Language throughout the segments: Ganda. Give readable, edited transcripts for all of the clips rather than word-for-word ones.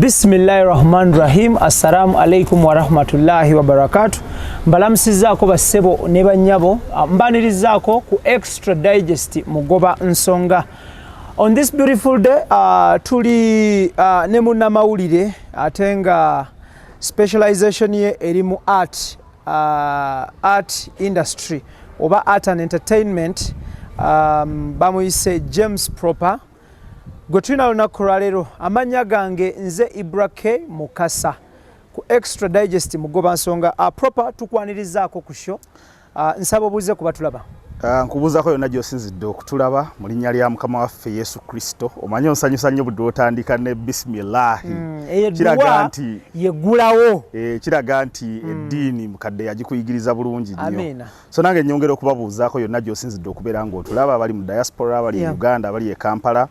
Bismillahirrahmanirrahim. Assalamu alaikum wa rahmatullahi wa barakatuh. Mbalamusizaako bassebo ne bannyabo mbanirizaako ku Extra Digest mugoba nsonga. On this beautiful day tuli ne munnamawulire ate nga specialization ye eri mu art industry oba art and entertainment. Bamuyise jamespropa. Gwe tulina lunaku lwaleero amannya gange nze Ibrake Mukasa ku Extra Digest mugoba nsonga. Propa tukwanirizaako ku show. Nsaba obuuze kuba tulaba. Nkubuuzaako yonna gy'osinzidde okutulaba mu linnya lya Mukama waffe Yesu Kristo. Omanyi onsanyusa nnyo budde otandika ne bisimillahi. Kiraga nti yeggulawo. Kiraga nti eddiini mukadde yagikuyigiriza bulungi nnyo. Amina. So nange nnyongera okubabuuzaako yonna gy'osinzidde okubeera ng'otulaba abali mu diaspora, abali e Uganda, abali e Kampala.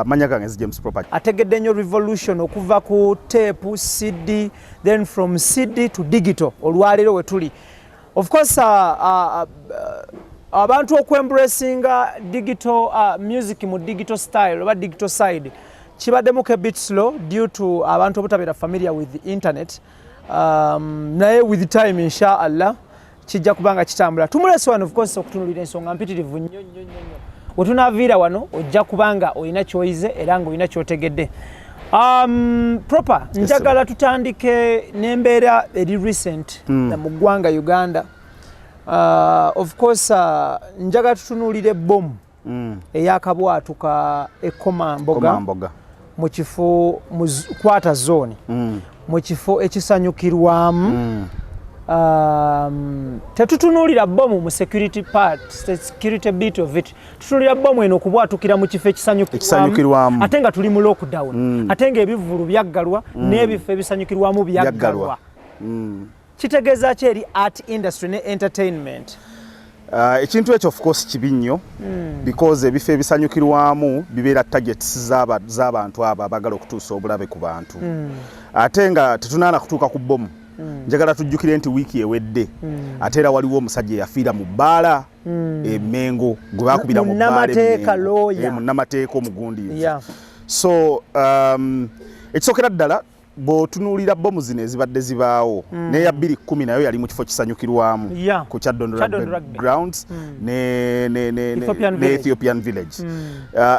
Manya gange nzi jamespropa. Ategedde nnyo revolution okuva ku tape, CD, then from CD to digital. Olwaleero we tuli. Of course, abantu okwembracinga digital music mu digital style oba digital side kibaddemu a bit slow due to abantu obutabeera familiar with the internet. Naye with time inshallah kijja kubanga kitambula. Tumulese wano of course okutunulira ensonga mpitirivu nnyo nnyo nnyo. Wetunaaviira wano ojja kubanga olina kyoyize era ng'olina kyotegedde. Propa, njagala tutandike n'embeera eri recent mu ggwanga Uganda. Of course njagala tutunuulire bommu eyakabwatuka Komamboga mu kifo mu kwata zone mu kifo ekisanyukirwamu. Tetutunuulira bommu mu security part, security bit of it. Tutunuulira bommu eno okubwatukira mu kifo ekisanyukirwamu ate nga tuli mu lockdown. Ate nga ebivvulu byaggalwa n'ebifo ebisanyukirwamu byaggalwa. Kitegeeza ki eri art industry ne entertainment? Ekintu ekyo of course kibi nnyo because ebifo ebisanyukirwamu bibeera targets z'abantu abo abagala okutuusa obulabe ku bantu. Ate nga tetunaana kutuuka ku bommu. Njagala tujjukire nti wiiki ewedde ate era waliwo omusajja eyafiira mu bbaala Mengo gwe baakubira mu bbaala munnamateeka omugundiivu. So ekisookera ddala bw'otunuulira bommu zino ezibadde zibaawo n'eya 2010 nayo yali mu kifo kisanyukirwamu ku Kyaddondo Grounds ne Ethiopian Village.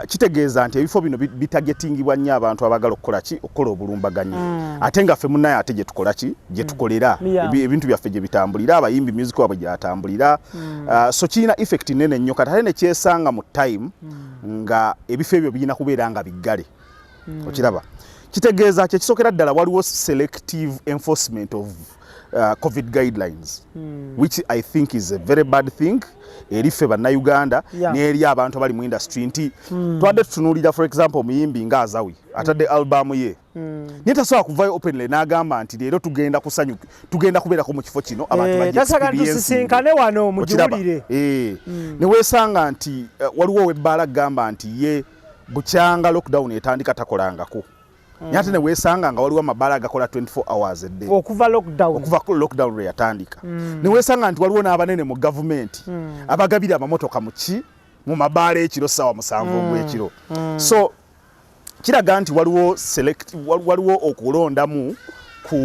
Kitegeeza nti ebifo bino bitagetingibwa nnyo abantu abagala okukola obulumbaganyi. Ate nga ffe munnaye ate gye tukola ki gye tukolera ebintu byaffe gye bitambulira, abayimbi music wabwe gyatambulira. So kirina effect nene nnyo kati ate ne kyesanga mu time nga ebifo ebyo birina kubeera nga biggale. Okiraba kitegeeza kye kisookera ddala waliwo selective enforcement of COVID guidelines, which I think is a very bad thing eri ffe bannayuganda n'eri abantu abali mu industry nti twadde tutunuulira for example omuyimbi nga Azawi atadde albamu ye naye tasobola kuvayo openly n'agamba nti leero tugenda kubeerako mu kifo kino abantu tusisinkane wano mugiwulire. Ne weesanga nti waliwo ow'ebbaala agamba nti ye bukyanga lockdown etandika takolangako. Nyate ne weesanga nga waliwo amabaala agakola 24 hours a day okuva lockdown lwe yatandika. Ne weesanga nti waliwo n'abanene mu gavumenti abagabira amamotoka mu mabaala ekiro ssaawa 7 ogw'ekiro. So kiraga nti waliwo okulondamu ku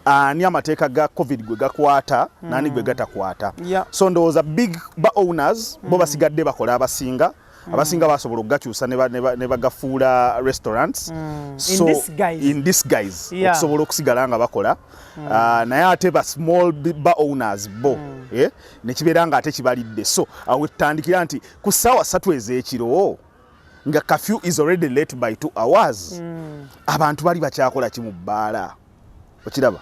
ani amateeka ga COVID gwe gakwata nani gwe gatakwata. So ndowooza big owners bo basigadde bakola abasinga basobola okugakyusa ne bagafuula restaurants. So in disguise okusobola okusigala nga bakola. Naye ate ba small owners bo ne kibeera nga ate kibalidde. So awo tutandikira nti ku ssaawa 3 ez'ekiro nga curfew is already late by 2 hours. Abantu bali bakyakola ki mu bbaala? Okiraba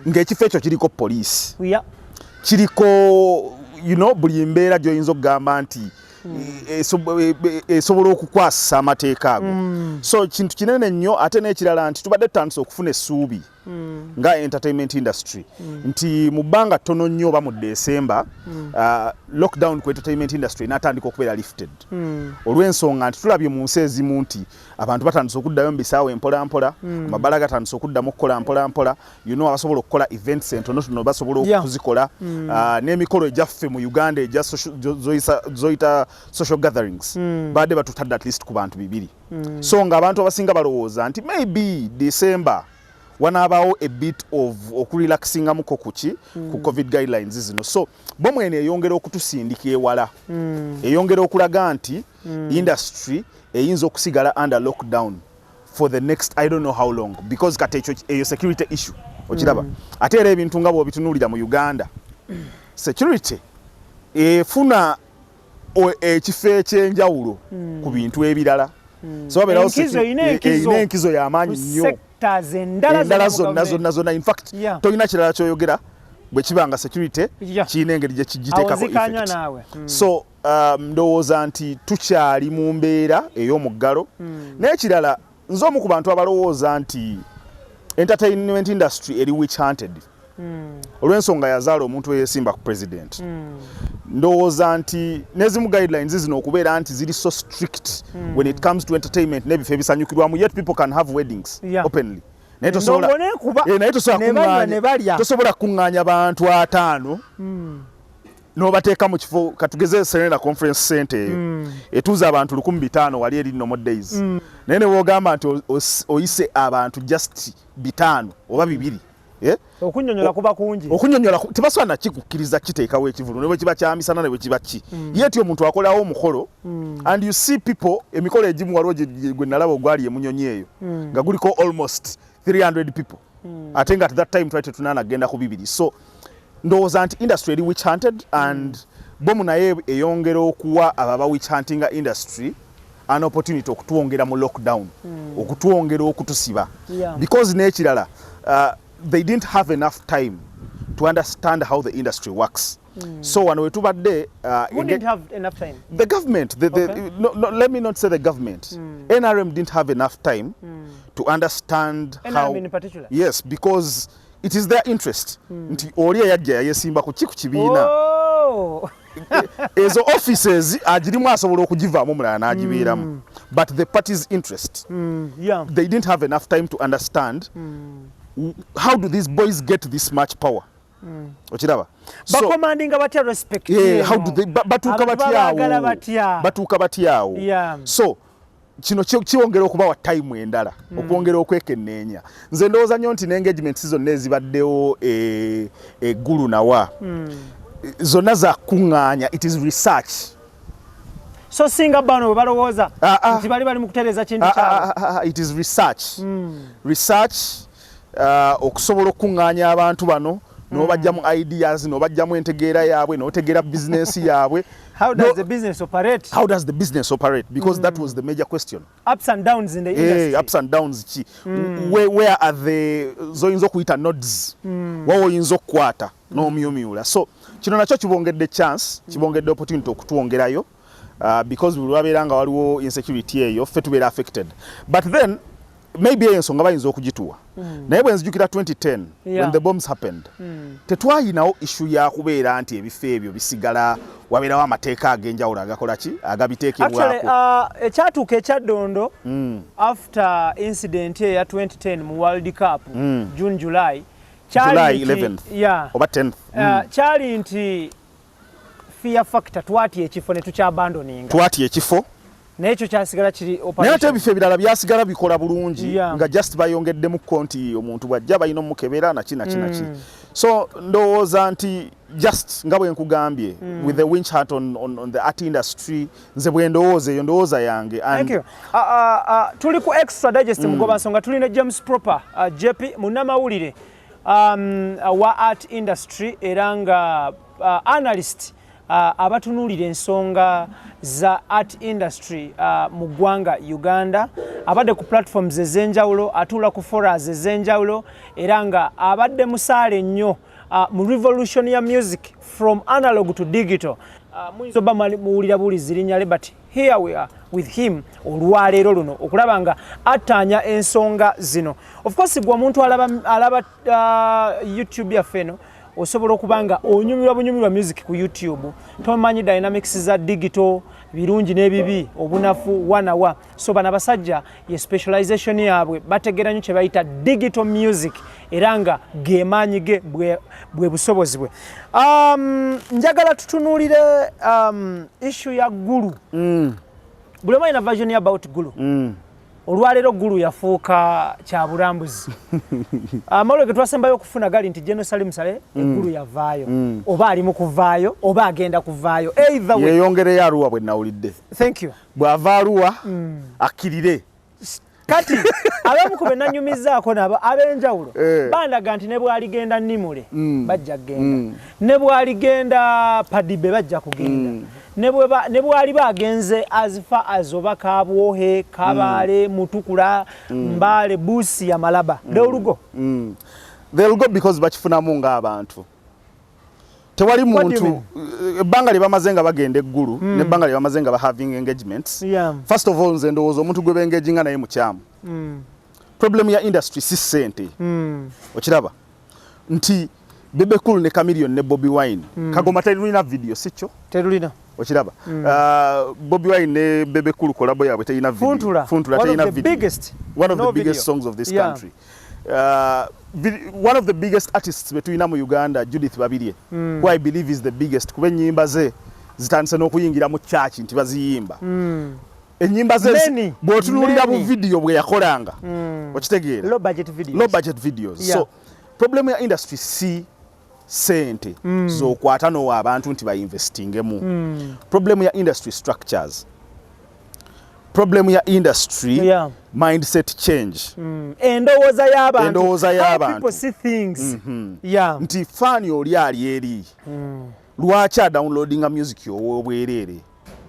ng'ekifo ekyo kiriko poliisi, kiriko buli mbeera gy'oyinza okugamba nti esobola okukwasa amateeka ago. So kintu kinene nnyo ate n'ekirala nti tubadde tutandise okufuna essuubi nga entertainment industry nti mu bbanga ttono nnyo oba mu December lockdown ku entertainment industry n'atandika okubeera lifted olw'ensonga nti tulabye mu nsi ezimu nti abantu batandise okuddayo mu bisaawe mpola amabala gatandise okuddamu okukola mpola abasobola okukola events entonotono basobola okuzikola n'emikolo egyaffe mu Uganda egya zoyita social gatherings badde batutadde at least ku bantu 2 so ng'abantu abasinga balowooza nti maybe December wanaabawo a bit of okurelaxingamuko ku covid guidelines zino so bo mwene eyongera okutusindika ewala eyongera okulaga nti industry eyinza okusigala under lockdown for the next I don't know how long because kati eyo security issue okiraba ate era ebintu nga bw'obitunuulira mu Uganda security efuna ekifo ekyenjawulo ku bintu ebirala so wabeerawo enkizo y'amaanyi nnyo endala zonna in fact tolina kirala kyoyogera bwe kiba nga security kirina engeri gye kigiteekako effect so ndowooza nti tukyali mu mbeera ey'omuggalo n'ekirala nze omu ku bantu abalowooza nti entertainment industry eri witch hunted olw'ensonga yazaala omuntu eyesimba ku president ndowooza nti n'ezimu guidelines zino okubeera nti ziri so strict when it comes to entertainment n'ebifo ebisanyukirwamu yet people can have weddings openly naye tosobola kuŋŋaanya bantu 5 n'obateeka mu kifo katugeze Serena Conference Center eyo etuuza abantu 1500 wali eri normal days naye ne bw'ogamba nti oyise abantu just 5 oba 2 okunyonyola kuba kungi okunyonyola tebasobola nakikukkiriza kiteekawo ekivulu ne bwe kiba kyamisana ne bwe kiba ki yeti omuntu akolawo omukolo and you see people emikolo egimu waliwo gwe nalaba ogwali emunyonyi eyo nga guliko almost 300 people ate nga at that time twali tetunaanagenda ku 2 so ndowooza nti industry eri witch hunted and bomu naye eyongera okuwa ababa witch huntinga industry an opportunity okutwongera mu lockdown okutwongera okutusiba because n'ekirala they didn't have enough time to understand how the industry works. So when we tubadde who didn't have enough time? The government. No, let me not say the government. NRM didn't have enough time to understand how. NRM in particular? Yes, because it is their interest. Nti oli yajja yesimba ku kibiina. Ezo offices agirimu asobola okugivaamu omulala n'agibeeramu. But the party's interest. They didn't have enough time to understand how do these boys get this much power. Ochiraba bakomandinga batya respect how do they batuuka batyawo so kino kiwongera okubawa time endala okwongera okwekenneenya nze ndowooza nnyo nti n'engagement zonna ezibaddewo eggulu nawa zonna zakuŋŋaanya it is research so singa bano bwe balowooza nti bali mu kutereeza kintu kyabwe it is research okusobola okuŋŋaanya abantu bano n'obajjamu ideas n'obajjamu entegeera yaabwe n'otegeera business yaabwe. How does the business operate? How does the business operate? Because that was the major question. Ups and downs in the industry. Ups and downs ki. Where are the zoyinza okuyita nodes? Wawo oyinza okukwata n'omyumyula. So kino nakyo kibongedde chance, kibongedde opportunity okutwongerayo because buli lwabeera nga waliwo insecurity eyo ffe tubeera affected. But then maybe ensonga bayinza okugituwa naye bwe nzijukira 2010 when the bombs happened tetwayinawo issue ya kubeera nti ebifo ebyo bisigala wabeerawo amateeka ag'enjawulo agakola ki agabiteekebwako ekyatuuka ekyaddondo after incident eya 2010 mu World Cup June July 11th oba 10th kyali nti fear factor twatya ekifo ne tukyabandoninga twatya ekifo n'ekyo kyasigala kiri operation naye ate ebifo ebirala byasigala bikola bulungi nga just bayongeddemu konti omuntu bw'ajja balina omukebera naki so ndowooza nti just nga bwe nkugambye with the winch hat on the art industry nze bwe ndowooza eyo ndowooza yange. Thank you. Tuli ku extra digest mugoba nsonga tuli ne James Propa JP munnamawulire wa art industry era nga analyst abatunuulira ensonga za art industry mu ggwanga Uganda abadde ku platforms ez'enjawulo atuula ku forums ez'enjawulo era nga abadde musaale nnyo mu revolution ya music from analog to digital muyinza oba muwulira buwulizi linnya lye but here we are with him olwaleero luno okulaba nga atanya ensonga zino. Of course gwe omuntu alaba YouTube yaffe eno osobola okuba nga onyumirwa music ku YouTube tomanyi dynamics za digital birungi n'ebibi obunafu wanawa. So bana basajja ye specialization yaabwe bategera nnyo kye bayita digital music era nga gemaanyi ge bwe busobozi bwe. Njagala tutunuulire issue ya Gulu. Buli omu alina version about Gulu. Olwaleero Gulu yafuuka kya bulambuzi. Amalwege twasembayo okufuna gali nti General Salim Saleh Gulu yavaayo. Oba ali mu kuvaayo oba agenda kuvaayo. Either way. Yeyongereyo Arua bwe nawulidde. Thank you. Bw'ava Arua akkirire. Kati abamu ku bennanyumizaako nabo ab'enjawulo bandaga nti ne bwaligenda Nimule bajja kugenda, ne bwaligenda Padibe bajja kugenda, ne bwali bagenze as far as oba Kabwohe, Kabale, Mutukula, Mbale, Busi ya Malaba. They'll go. They'll go because bakifunamu ng'abantu. Tewali muntu ebbanga lye bamaze nga bagenda eggulu n'ebbanga lye bamaze nga having engagements. First of all nze ndowooza omuntu gwe bengaginga naye mukyamu. Problem ya industry si ssente. Okiraba nti Bebe Cool ne Chameleon ne Bobby Wine kagoma terulina video si kyo terulina. Okiraba Bobby Wine ne Bebe Cool kolabo yaabwe terina video. Funtula terina video. One of the biggest songs of this country. One of the biggest artists between Uganda, Judith Babirye, who I believe is the biggest. Kuba ennyimba ze zitandise n'okuyingira mu church nti baziyimba. Ennyimba ze bw'otunuulira mu video bwe yakolanga. Okitegeera. Low budget videos. Low budget videos. So problem ya industry si sente z'okwata n'owabantu nti bayinvestingemu. Problem ya industry structures. Problem ya industry mindset change. Endowooza y'abantu. How people see things. Nti fani oli ali eri. Lwaki downloadinga music y'obwereere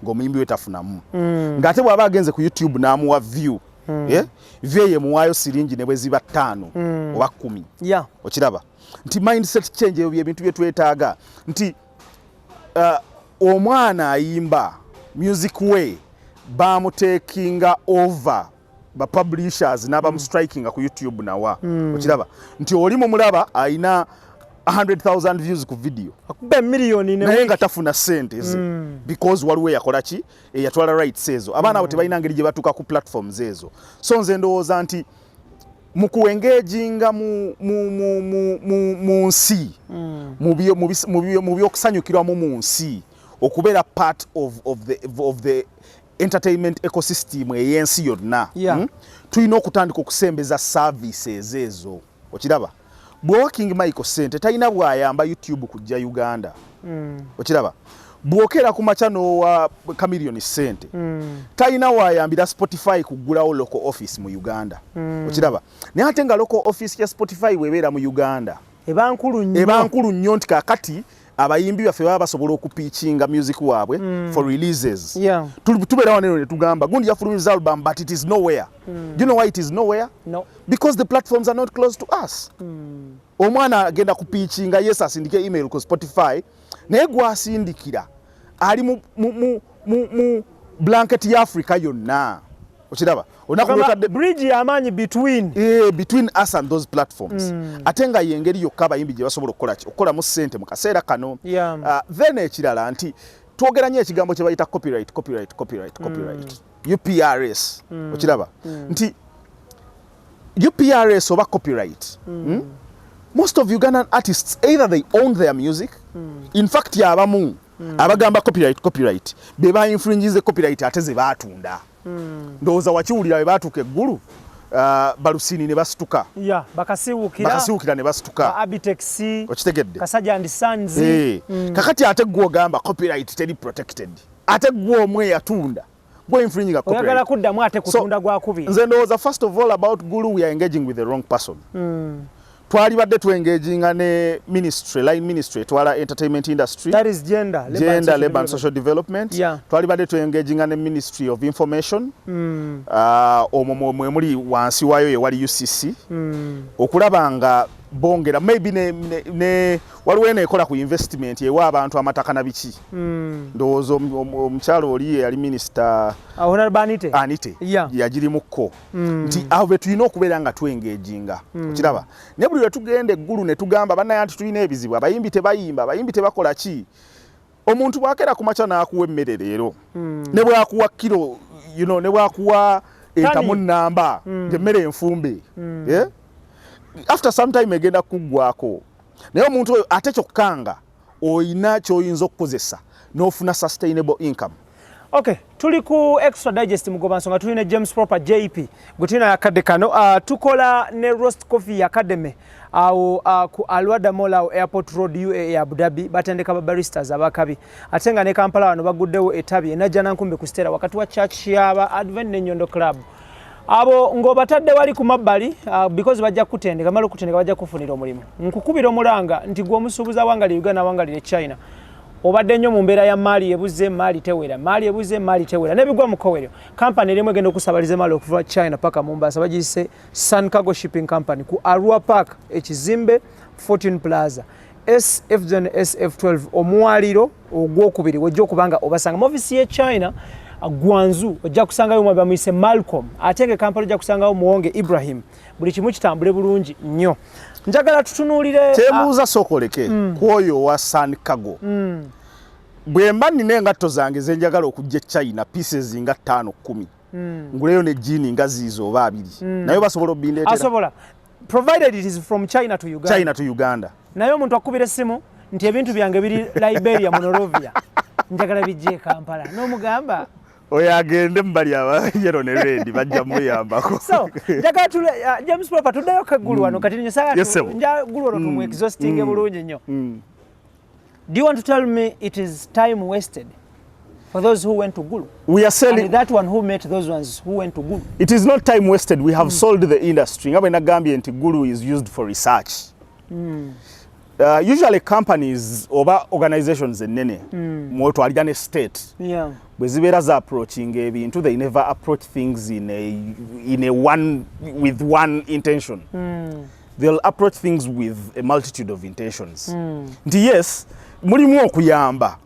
ng'omuyimbi we tafunamu. Ng'ate bw'aba agenze ku YouTube n'amuwa view. View ye muwaayo siringi ne bwe ziba 5 oba 10. Okiraba. Nti mindset change ebyo ebintu bye twetaaga. Nti omwana ayimba music we bamutekinga over ba publishers n'abamu strikinga ku YouTube nawa. Okiraba nti oli mu mulaba ayina 100,000 views ku video akube million naye nga tafuna sente because waliwe yakola ki yatwala rights ezo abaana abo tebalina ngeri gye batuuka ku platforms ezo. So nze ndowooza nti mu kuengaginga mu nsi mu byokusanyukirwamu mu nsi okubeera part of the entertainment ecosystem eyensi yonna. Tulina okutandika okusembeza services ezo. Okiraba bw'owaking Michael Sente talina bw'ayamba YouTube kujja Uganda. Okiraba bw'okera ku machano wa Chameleon Sente talina bw'ayambira Spotify kuggulawo local office mu Uganda. Okiraba naye ate nga local office ya Spotify webeera mu Uganda eba nkulu nnyo nti kakati abayimbi baffe baba basobola okupiichinga music waabwe for releases. Tubeera wano ne tugamba gundi yafulumiza album but it is nowhere. Do you know why it is nowhere? No. Because the platforms are not close to us. Omwana agenda kupiichinga yes asindike email ku Spotify naye gwasindikira ali mu blanket ya Africa yonna. Okiraba onakulota bridge yamanyi between us and those platforms. Atenga yengeri yokka abayimbi gye basobola okukola mu sente mu kaseera kano. Then ekirala nti twogera nnyo ekigambo kye bayita copyright. UPRS. Okiraba nti UPRS oba copyright. Most of Ugandan artists either they own their music. In fact yabamu abagamba copyright be ba infringe copyright ate ze baatunda. Ndowooza wakiwulira bwe baatuuka eggulu balusini ne basituka bakasiwukira ne basituka Abitex okitegedde Kasajja and Sons. Kakati ate gwe ogamba copyright teri protected ate gwe omwe yatunda gwe infringing copyright oyagala kuddamu ate kutunda gwakubiri. Nze ndowooza first of all about Gulu we are engaging with the wrong person. Twali badde tuengaginga ne line ministry etwala entertainment industry, that is gender labor and social development. Twali badde tuengaginga ne ministry of information omwo mwe muli wansi waayo ye wali UCC okulaba nga bongera maybe ne waliwo nekola ku investment ewa abantu amataka na biki ndowooza omukyalo oli yali minister Honorable Anite yagirimuko nti aho be tulina okubeera nga twengeginga okiraba ne buli lwe tugenda eggulu ne tugamba bannaye anti tulina ebizibu abayimbi tebayimba abayimbi tebakola ki omuntu bwakera ku makya n'akuwa emmere leero ne bwakuwa kiro ne bwakuwa entamu nnamba ng'emmere enfumbe after some time egenda kuggwako naye omuntu oyo ate kyokka oyina ky'oyinza okukozesa n'ofuna sustainable income. Okay, tuli ku Extra Digest mugoba nsonga tulina James Propa JP gutina akadde kano tukola ne Roast Coffee Academy awo ku Alwada Mall Airport Road UAE Abu Dhabi batendeka ba baristas abakabi atenga ne Kampala wano baguddewo etabi enajja nkumbe ku stera wakati wa church yaba Advent ne Nyondo Club abo ngobatadde wali ku mabbali because bajja kutendeka malo kutendeka bajja kufunira omulimu nkukubira omulanga nti gwe omusuubuza wangali Uganda wangali ne China obadde nnyo mu mbeera ya maali ebuze maali tewera maali ebuze maali tewera nebigwa mu koweryo kampani erimu egenda okusabaliza maali okuva China paka Mombasa bagiyise Sun Cargo Shipping Company ku Arua Park ekizimbe Fortune Plaza SF12 omwaliro ogwokubiri wajja okubanga obasanga mu ofisi ye China Guangzhou ojja kusangayo mwa bamuyise Malcolm atenge Kampala ojja kusangayo Muwonge Ibrahim buli kimu kitambule bulungi nnyo njagala tutunuulire tebuuza sokoleke kwoyo wa Sun Cargo bwe mba nina engatto zange ze njagala okujja China pieces nga 5-10 nguleyo ne jini nga ziizo oba 2 nayo basobola obindeetera asobola provided it is from China to Uganda naye omuntu akubira essimu nti ebintu byange biri Liberia Monrovia njagala bijje Kampala n'omugamba oyo agende mbali yero ne red bajja muyambako so njagala tule James Propa tuddayo kaggulu wano kati nyosaga njagulu olwo tumu exhausting bulungi nnyo. Do you want to tell me it is time wasted for those who went to Gulu? We are selling and that one who met those ones who went to Gulu. It is not time wasted. We have sold the industry. Ngabe nagambye nti Gulu is used for research. Usually companies or organizations enene mwoto alijane state bwe zibeera za approaching ebintu they never approach things in a one with one intention. They'll approach things with a multitude of intentions. Nti yes mulimu okuyamba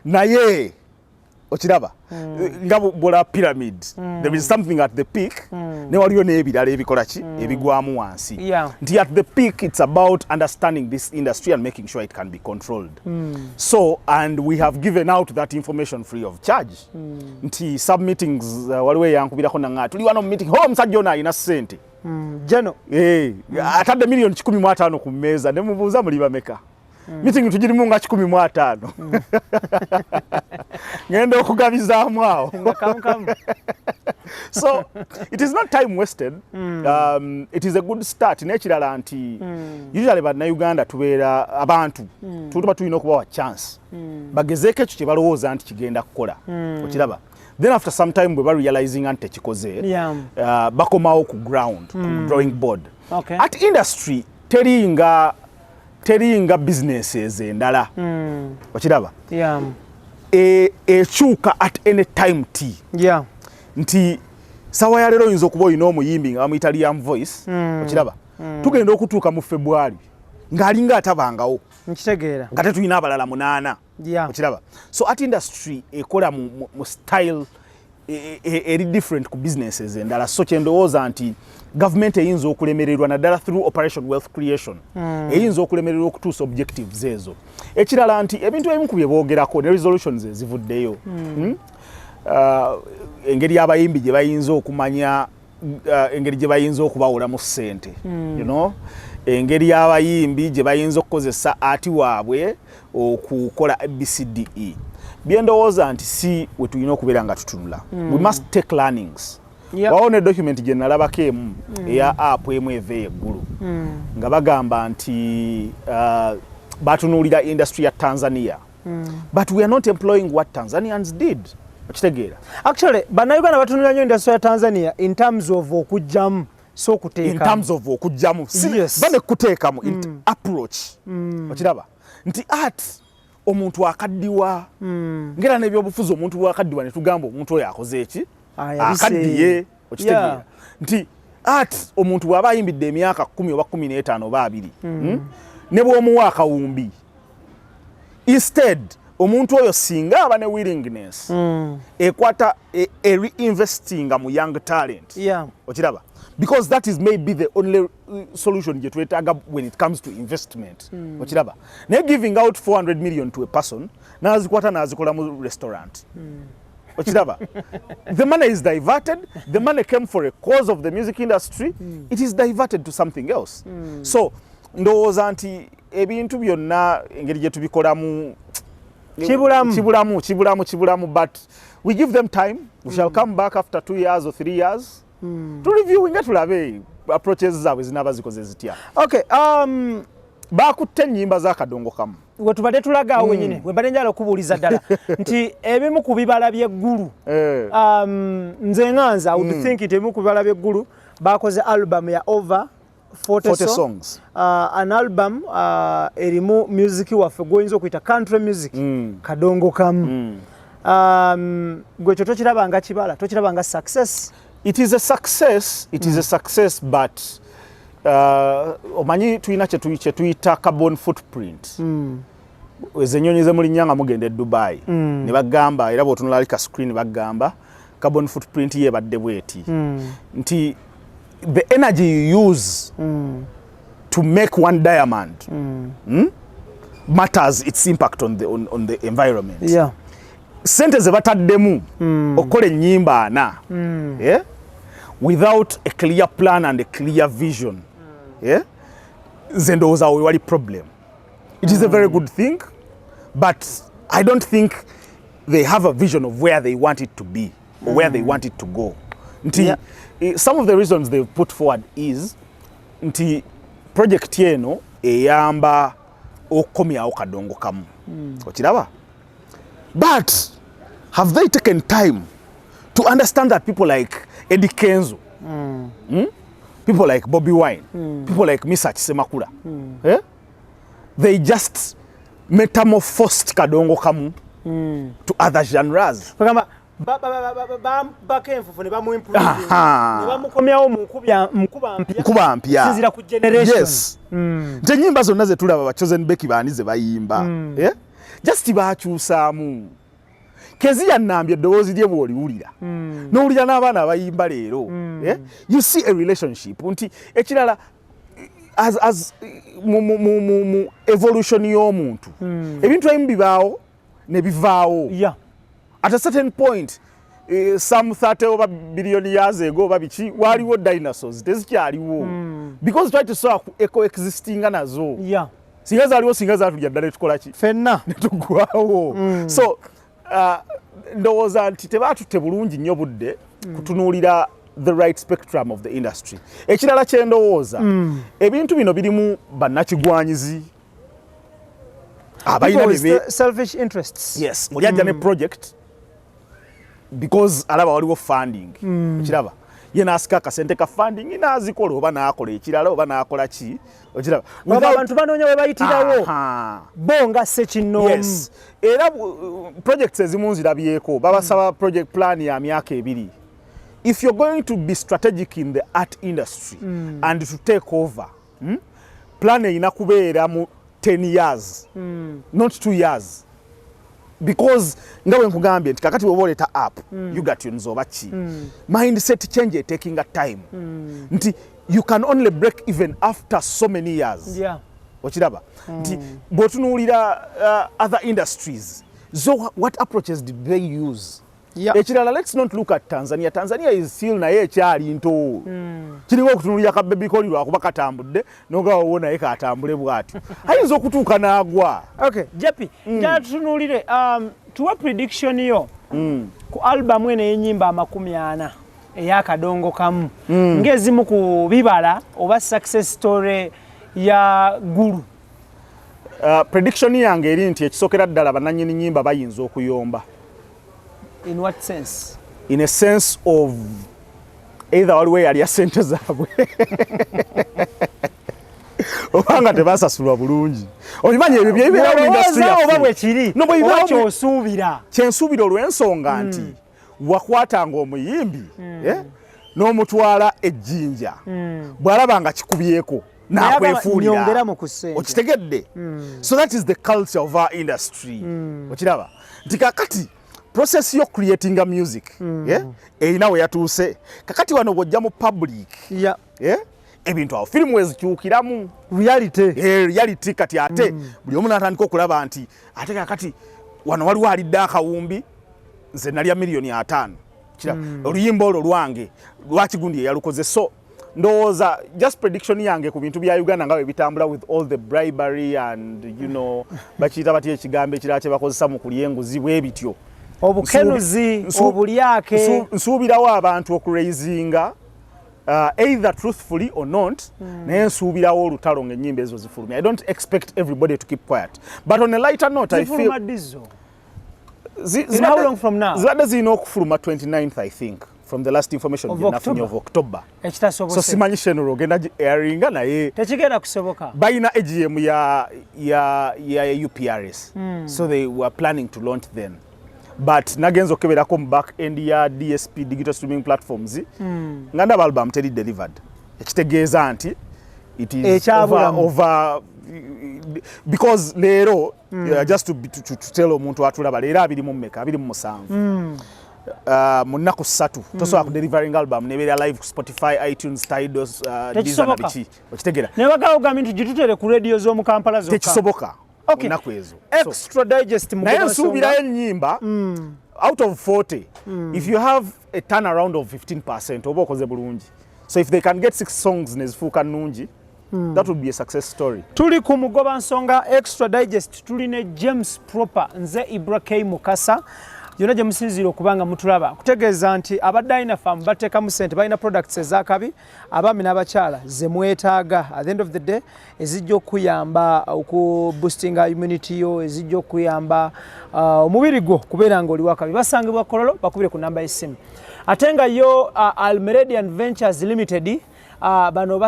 naye okiraba nga bola pyramid there is something at the peak ne waliyo n'ebirala ebikola ki ebigwamu wansi nti at the peak it's about understanding this industry and making sure it can be controlled. So and we have given out that information free of charge. Nti sub meetings waliwe yankubirako nanga tuli wano meeting ho musajja ono alina ssente jeno atadde million 15 ku mmeeza ne mubuuza muli bameka meeting tujirimu nga 15 ngenda okugabizaamu awo so it is not time wasted. It is a good start nekirala nti usually bannayuganda tubeera abantu tuba tulina okubawa chance bagezeeko ekyo kye balowooza nti kigenda kukola okiraba then after some time bwe barealizing nti tekikoze bakomawo ku ground ku drawing board. At industry teringa businesses endala okiraba ekyuka at any time nti sawa ya lero oyinza okuba olina omuyimbi nga bamuyita Liam Voice okiraba tugenda okutuuka mu February ng'alinga atabangawo nkitegeera nga tetulina abalala 8 okiraba so at industry ekola mu style eri different ku businesses endala so kyendowooza nti government eyinza okulemererwa naddala through operation wealth creation eyinza okulemererwa okutuusa objectives ezo ekirala nti ebintu ebimu ku bye boogerako ne resolutions ezivuddeyo engeri y'abayimbi gye bayinza okumanya engeri gye bayinza okubawolamu ssente engeri y'abayimbi gye bayinza okukozesa ati waabwe okukola ABCDE byendowooza nti si we tulina okubeera nga tutunula we must take learnings. Wawo ne document gye nalabako emu eya app emu eva eggulu nga bagamba nti batunuulira industry ya Tanzania but we are not employing what Tanzanians did. Okitegeera actually bannayuganda batunulira nnyo industry ya Tanzania in terms of okujjamu so okuteekamu in terms of okujjamu bane kuteekamu approach okiraba nti art omuntu akaddiwa ngera n'ebyobufuzi omuntu wakaddiwa ne tugamba omuntu oyo akoze eki akaddiye okitegeera nti art omuntu bw'aba ayimbidde emyaka 10 oba 15 oba 20 ne bw'omuwa akawumbi instead omuntu oyo singa aba ne willingness ekwata reinvesting mu young talent okiraba because that is maybe the only solution gye twetaaga when it comes to investment okiraba naye giving out 400 million to a person n'azikwata n'azikola mu restaurant okiraba the money is diverted, the money came for a cause of the music industry, it is diverted to something else. Ndowooza nti ebintu byonna engeri gye tubikolamu kibulamu but we give them time, we shall come back after 2 years or 3 years to review nga tulabe approaches zaabwe zinaba zikoze zitya. Okay, bakutte ennyimba z'akadongo kamu we tubadde tulaga wenyine we badde njala okubuuliza ddala nti ebimu ku bibala by'eggulu nze nganza I would think it ebimu ku bibala by'eggulu bakoze album ya over 40 songs. An album erimu music waffe goyinza okuyita country music kadongo kamu gwe kyo tokirabanga kibala tokirabanga success. It is a success, it is a success, but omanyi tulina kye tuyita carbon footprint. Ezenyonyi zemulinnya nga mugenda e Dubai ne bagamba era bw'otunula lika screen bagamba carbon footprint yebadde bweti nti the energy you use to make one diamond matters its impact on the environment. Sente ze bataddemu okola ennyimba ana without a clear plan and a clear vision ze ndowooza we wali problem. It is a very good thing, but I don't think they have a vision of where they want it to be or where they want it to go. Some of the reasons they've put forward is nti project yeno eyamba okomyawo kadongo kamu okiraba, but have they taken time to understand that people like Eddie Kenzo, people like Bobby Wine, people like Misa Chisemakula, they just metamorphosed kadongo kamu to other genres. Nkuba mpya. Yes. Nte nyimba zonna ze tulaba ba Chosen Becky baani ze bayimba. Just baakyusaamu. Kezia nnambye eddoboozi lye bw'oliwulira. N'owulira n'abaana abayimba leero. You see a relationship. Nti ekirala as mu evolution y'omuntu. Ebintu ebimu bibaawo ne bivaawo. At a certain point, some 30 over billion years ago, babichi, waliwo dinosaurs, tezikyaliwo. Because try to saw coexisting nazo. Singa zaliwo singa zatulya ddala tukola ki? Fenna. Netugwawo. So, ndowooza nti tebaatutte bulungi nnyo budde kutunuulira the right spectrum of the industry. Ekirala kye ndowooza, ebintu bino birimu bannakigwanyizi. Selfish interests. Yes, oli ajja ne project because alaba waliwo funding. Okiraba ye n'asika akasente ka funding n'azikola oba n'akola ekirala oba n'akola ki okiraba abantu banoonya we bayitirawo bo nga ssekinnoomu. Yes, era projects ezimu nzirabyeko babasaba project plan ya myaka 2. If you're going to be strategic in the art industry and to take over, plan erina kubeera mu 10 years, not 2 years. Because nga we nkugambye nti kakati bw'oba oleeta app you got yonza oba ki mindset change taking a time nti you can only break even after so many years. Okiraba nti bw'otunuulira other industries, so what approaches did they use? Ekirala, let's not look at Tanzania. Tanzania is still naye ekyali nto. Kiringa okutunuulira ka baby call lwakuba katambudde n'ogawo naye katambule bw'atyo. Ayinza okutuuka n'agwa. Okay, Jepi, njala tutunuulire tuwa prediction yo ku album eno y'ennyimba 40 ey'akadongo kamu ng'ezimu ku bibala oba success story ya Gulu. Prediction yange eri nti ekisookera ddala bannannyini nnyimba bayinza okuyomba. In what sense? In a sense of either waliwo yalya sente zaabwe obanga tebasasulwa bulungi. Obimanyi ebyo byebibeera mu industry oba bwe kiri oba ky'osuubira. Kyensuubira olw'ensonga nti wakwatanga omuyimbi n'omutwala ejjinja bw'alaba nga kikubyeko n'akwefuulira okitegedde. So that is the culture of our industry. Okiraba nti kakati process yo creating a music erina we yatuuse kakati wano bw'ojja mu public ebintu awo firimu ezikyukiramu reality kati ate buli omu n'atandika okulaba nti ate kakati wano waliwo alidde akawumbi nze nalya $5,000,000 oluyimba olwo lwange lwaki gundi yalukoze. So ndowooza just prediction yange ku bintu bya Uganda nga bwe bitambula with all the bribery and bakiyita batya ekigambo ekirala kye bakozesa mu kulya enguzi bwe bityo obukenuzi obulyake nsuubirawo abantu okuraisinga either truthfully or not naye nsuubirawo olutalo ng'ennyimba ezo zifulumya. I don't expect everybody to keep quiet, but on a lighter note I feel how long from now zibadde zirina okufuluma 29th I think from the last information nafunye of October. So simanyi Shenoro ogenda airinga naye tekigenda kusoboka balina AGM ya UPRS so they were planning to launch then. But nagenza okeberako mu back end ya DSP digital streaming platforms nga ndaba album teri delivered ekitegeeza nti it is over because leero just to tell omuntu atulaba leero 27 mu nnaku 3 tosobola ku delivering album nebeera live ku Spotify, iTunes, Tidal, Deezer na biki okitegeera ne bagala ogamba nti gitutere ku radio z'omu Kampala zokka tekisoboka. Okay. Extra digest naye nsuubirayo ennyimba out of 40 if you have a turnaround of 15% oba okoze bulungi. So if they can get 6 songs nezifuuka nnungi that would be a success story. Tuli ku mugoba nsonga Extra Digest tuli ne James Propa nze Ibrahim Mukasa yona gye musinzira okubanga mutulaba kutegeeza nti abadde farm bateekamu ssente balina products ezakabi abaami n'abakyala ze mwetaaga at the end of the day ezijja okuyamba okuboostinga immunity yo ezijja okuyamba omubiri gwo kubeera ng'oli wakabi basangibwa Kololo bakubire ku namba y'essimu ate nga yo Almeredian Ventures Limited bano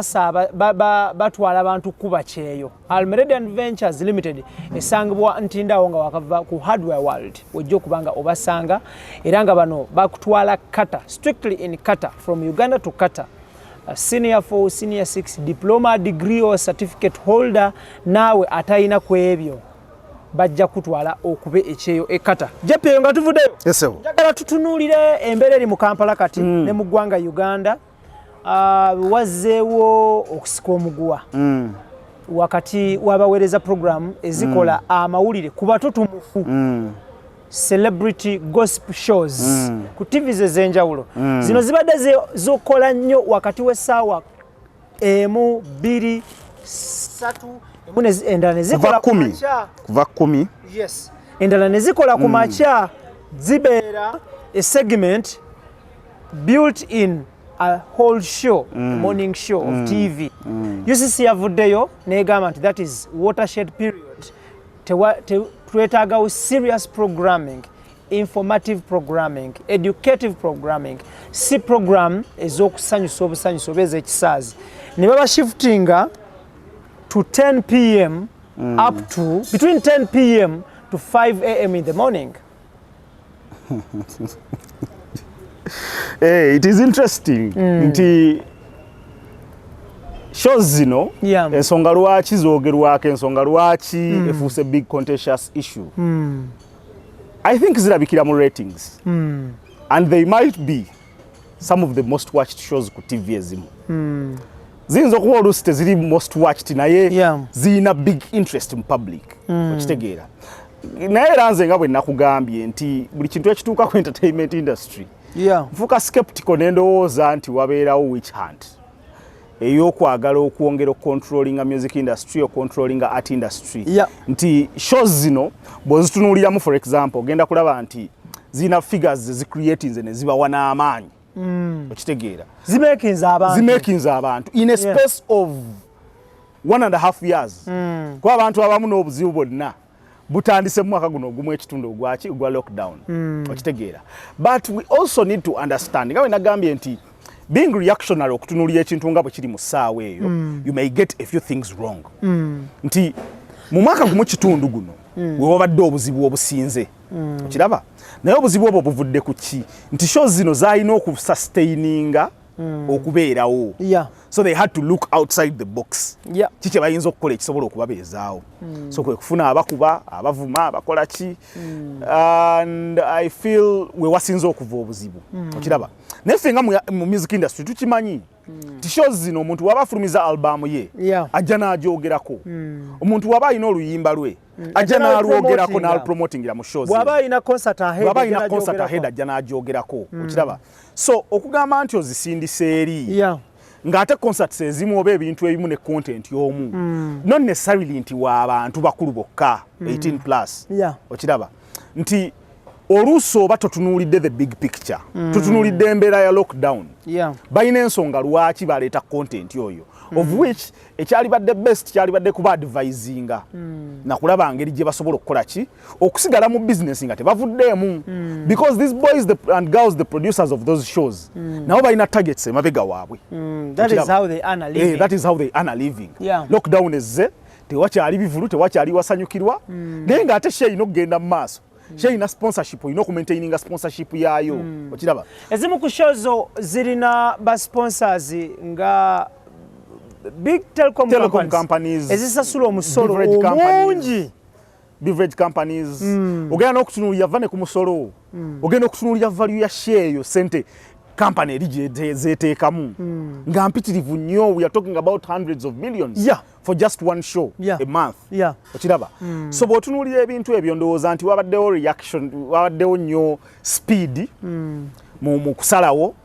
batwala abantu kuba kyeyo. Almeredian Ventures Limited esangibwa ntindawo nga wakava ku Hardware World ojja okubanga obasanga era nga bano bakutwala kata strictly in kata from Uganda to kata senior 4 senior 6 diploma degree or certificate holder naawe atayina ku ebyo bajja kutwala okube ekyeyo ekata jepe nga tuvuddeyo njagala tutunuulire embeera eri mu Kampala kati ne mu ggwanga Uganda wazzeewo okusika omuguwa wakati wabaweereza program ezikola amawulire ku batutumufu celebrity gossip shows ku TVs ez'enjawulo zino zibadde zokola nnyo wakati w'essaawa 1, 2, 3 endala nezikola ku makya kuva 10 yes endala nezikola ku makya zibeera a segment built in a whole show, morning show of TV. UCC yavuddeyo negamba nti that is watershed period. Twetaaga serious programming, informative programming, educative programming. Si program ez'okusanyusa obusanyusa oba ez'ekisaazi. Ne baba shiftinga to 10 p.m. up to between 10 p.m. to 5 a.m. in the morning. Hey, it is interesting nti shows zino ensonga lwaki zoogerwako ensonga lwaki efuuse big contentious issue I think zirabikira mu ratings and they might be some of the most watched shows ku TV ezimu ziyinza okuba oluusi teziri most watched naye zirina big interest mu public okitegeera naye era nze nga bwe nakugambye nti buli kintu ekituuka ku entertainment industry nfuuka skeptical n'endowooza nti wabeerawo witch hunt ey'okwagala okwongera okontrolinga music industry okontrolinga art industry nti shows zino bw'ozitunuuliramu for example ogenda kulaba nti zina figures zicreating ne zibawa n'amaanyi okitegeera zimakinza abantu in a space of 1.5 years kuba abantu abamu n'obuzibu bonna butandise mu mwaka guno ogumu ekitundu ogwa lockdown okitegeera but we also need to understand nga we nagambye nti being reactionary okutunuulira ekintu nga bwe kiri mu ssaawa eyo you may get a few things wrong nti mu mwaka gumu kitundu guno we wabadde obuzibu obusinze okiraba naye obuzibu obwo buvudde ku ki nti shows zino zaalina okusustaininga okubeerawo. So they had to look outside the box. Kiki bayinza okukola ekisobola okubabeezaawo. So kwe kufuna abakuba, abavuma, abakola ki. And I feel we wasinze okuva obuzibu. Okiraba. Naye ffe nga mu music industry tukimanyi. Tishows zino omuntu waba afulumiza album ye ajja n'agyogerako. Omuntu waba alina oluyimba lwe ajja n'alwogerako n'alupromotingira mu shows. Bw'aba alina concert ahead ajja n'agyogerako. Okiraba. So okugamba nti ozisindise eri ng'ate concerts ezimu oba ebintu ebimu ne content y'omu not necessarily nti w'abantu bakulu bokka 18+. Okiraba nti oluusi oba totunuulidde the big picture, tutunuulidde embeera ya lockdown, balina ensonga lwaki baleeta content oyo, of which ekyali badde best kyali badde kuba advisinga nakulaba ngeri gye basobola okukola ki okusigala mu business nga tebavuddeemu, because these boys and girls, the producers of those shows, nabo balina targets emabega waabwe. That is how they earn a living. That is how they earn a living. Lockdown ezze tewakyali bivulu, tewakyali wasanyukirwa, naye ng'ate sheyina okugenda mu maaso. Sheyina sponsorship, oyina okumaintaininga sponsorship yaayo. Okiraba. Ezimu ku shows zirina ba sponsors nga big telecom companies ezisasula omusolo omungi. Beverage companies. Ogenda n'okutunuulira vane ku musolo. Ogenda okutunuulira value ya share yo sente company eri zeteekamu. Nga mpitirivu nnyo, we are talking about hundreds of millions for just one show a month. Okiraba. So bw'otunuulira ebintu ebyo ndowooza nti wabaddewo reaction, wabaddewo nnyo speed mu kusalawo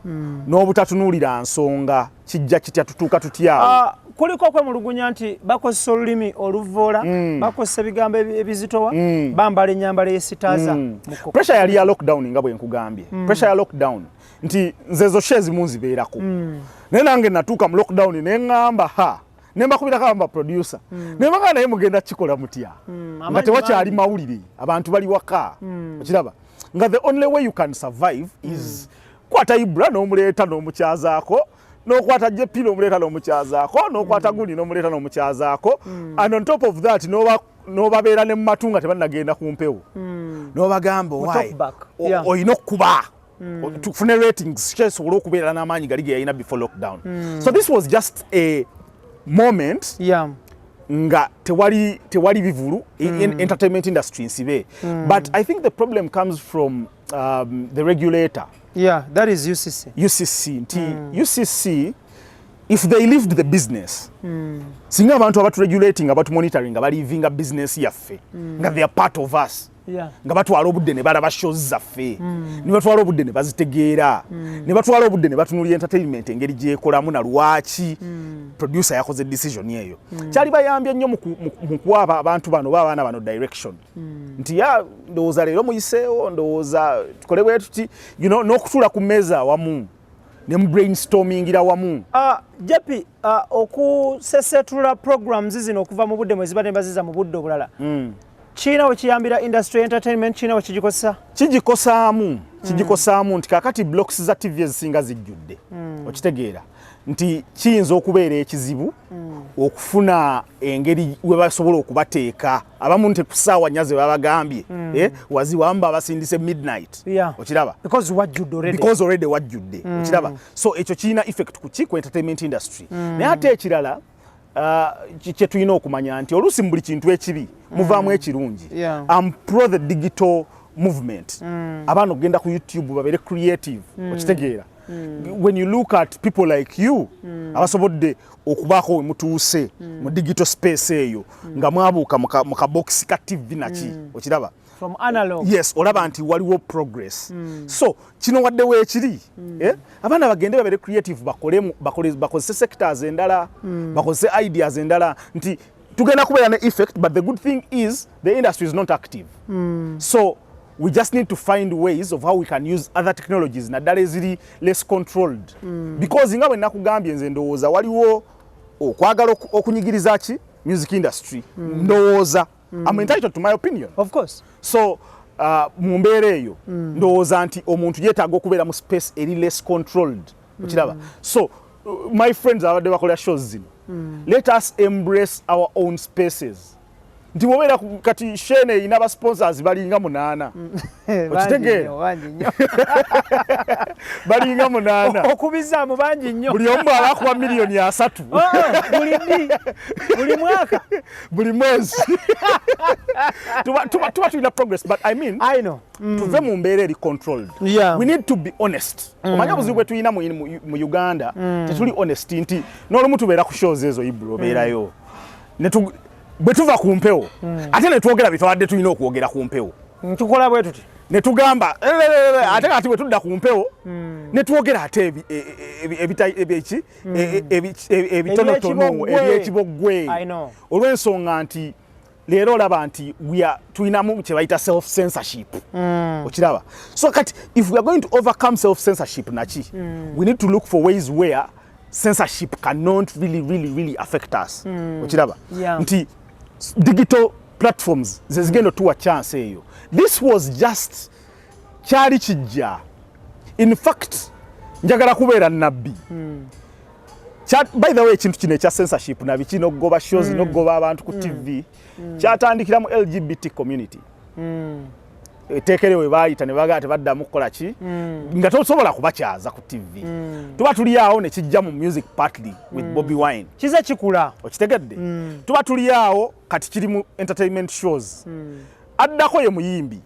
n'obutatunuulira nsonga kijja kitya tutuuka tutyawo. Kuliko kwemulugunya nti bakozesa olulimi oluvoola, bakozesa ebigambo ebizitowa, bambala ennyambala y'esitaaza. Pressure yali ya lockdown nga bwe nkugambye. Pressure ya lockdown nti nze ezo shezi munzibeerako. Naye nange natuuka mu lockdown ne ŋŋamba ne mbakubirako aba producer. Ne mbagamba naye mugenda kikola mutya. Nga tewakyali mawulire, abantu bali waka. Okiraba. Nga the only way you can survive is kwata Ibra n'omuleeta n'omukyazaako, n'okwata JP n'omuleeta n'omukyazaako, n'okwata Gundi n'omuleeta n'omukyazaako, and on top of that n'obabeera ne mu matu nga tebannagenda ku mpewo. N'obagamba oyina okukuba tufune ratings kyesobola okubeera n'amaanyi gali ge yalina before lockdown. So this was just a moment nga tewali bivulu in entertainment industry nsibe. But I think the problem comes from the regulator. That is UCC. UCC, if they lived the business, singa abantu abaturegulating, abatumonitoring, abalivinga business yaffe, nga they are part of us. Nga batwala obudde ne balaba shows zaffe, ne batwala obudde ne bazitegeera, ne batwala obudde ne batunuulira entertainment engeri gyekolamu na lwaki producer yakoze decision eyo. Kyali bayambye nnyo mu kuwaba abantu bano b'abaana bano direction. Nti ndowooza leero muyiseewo, ndowooza tukole bwe tuti, n'okutuula ku mmeeza wamu ne mu brainstormingira wamu. Jepi, okusesetula programs zino okuva mu budde mwezi badde baziza mu budde obulala. China we kiyambira industry entertainment, China we kijikosa? Kijikosaamu nti kakati blocks za TV ezisinga zijjudde. Okitegeera nti kiyinza okubeera ekizibu okufuna engeri we basobola okubateeka. Abamu nti ku ssaawa nnya ze babagambye waziwamba abasindise midnight. Okiraba? Because already wajjudde. Okiraba? So ekyo kirina effect ku entertainment industry. Naye ate ekirala kye tulina okumanya nti oluusi mu buli kintu ekibi muvaamu ekirungi. I'm pro the digital movement. Abaana okugenda ku YouTube babeere creative. Okitegeera? When you look at people like you, abasobodde okubaako we mutuuse mu digital space eyo nga mwabuuka mu kabox ka TV naki. Okiraba? From analog. Yes, olaba nti waliwo progress. So kino waddewo ekiri, abaana bagende babeere creative, bakozese sectors endala, bakozese ideas endala, nti tugenda kubeera ne effect, but the good thing is the industry is not active. So we just need to find ways of how we can use other technologies naddala eziri less controlled. Because nga bwe nakugambye nze ndowooza waliwo okwagala okunyigiriza ki music industry. Ndowooza I'm entitled to my opinion. Of course. So mu mbeera eyo ndowooza nti omuntu yeetaaga okubeera mu space eri less controlled. Okiraba? So my friends abadde bakola shows zino, let us embrace our own spaces. nti bwobeera kati shene ina ba sponsors balinga 8 okitegeera balinga 8 okubizaamu bangi nnyo buli omu alakuwa milioni 3 buli mwaka buli mwezi tuba tulina progress but I mean tuve mu mbeera eri controlled. We need to be honest. Omanya buzibu bwe tulina mu Uganda tetuli honest nti n'olumu tubeera ku shows ezo Ibro beerayo bwe tuva ku mpewo ate ne twogera bitwadde tulina okwogera ku mpewo tukola bwe tuti ne tugamba ate kati bwe tudda ku mpewo ne twogera ate ebitonotono ebyekibogwe olw'ensonga nti leero olaba nti tulinamu kye bayita self censorship okiraba so kati if we are going to overcome self censorship naki we need to look for ways where censorship cannot really affect us okiraba nti digital platforms zezigenda tuwa chance eyo. This was just kyali kijja. In fact njagala kubeera nabbi by the way ekintu kino ekya censorship nabiki nokugoba shows nokugoba abantu ku TV kyatandikira mu LGBT community eteekerewe baayita ne bagaa tebaddamu kukola ki nga tosobola kubakyaza ku TV tuba tuli awo ne kijja mu music partly with Bobby Wine kize kikula okitegedde tuba tuli awo kati kiri mu entertainment shows addako ye muyimbi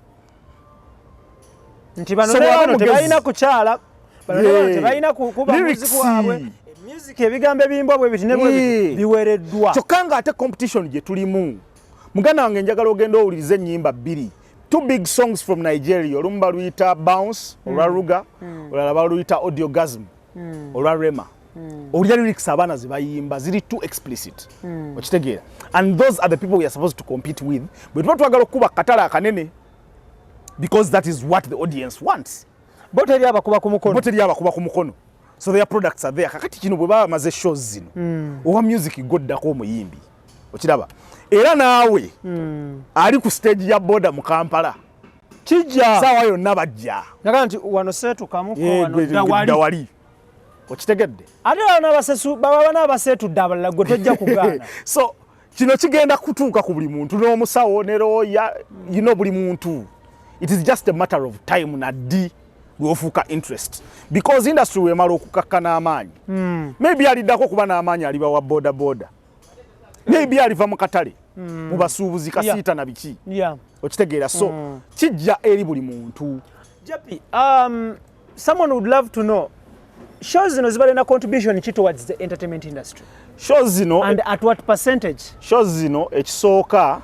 nti bano tebalina kukyala bano tebalina kuba muziku waabwe music ebigambo ebimbwa bwe bitine bwe biwereddwa kyokka nga ate competition gye tulimu muganda wange njagala ogenda owuliriza ennyimba 2 two big songs from Nigeria olumu baluyita Bounce olwa Ruga olala baluyita Audiogasm olwa Rema olya lyrics abaana ze bayimba ziri too explicit okitegeera and those are the people we are supposed to compete with bwe tuba twagala okuba katala akanene because that is what the audience wants boteri abakuba ku mukono so their products are there kakati kino bwe baba maze shows zino owa music goddako omuyimbi okiraba era naawe ali ku stage ya boda mu Kampala kijja sawa yonna bajja naga nti wano seetukamuko wano dawali okitegedde ate baba n'abaseetudde abalala gwe tojja kugaana so kino kigenda kutuuka ku buli muntu n'omusawo ne looya buli muntu it is just a matter of time naddi lwofuuka interest because industry wemala okukakkana amaanyi maybe aliddako kuba n'amaanyi aliba wa boda maybe aliva mu katale mu basuubuzi kasiita na biki okitegeera so kijja eri buli muntu. Japi, someone would love to know shows zino zibale na contribution ki towards the entertainment industry shows zino and at what percentage shows zino ekisooka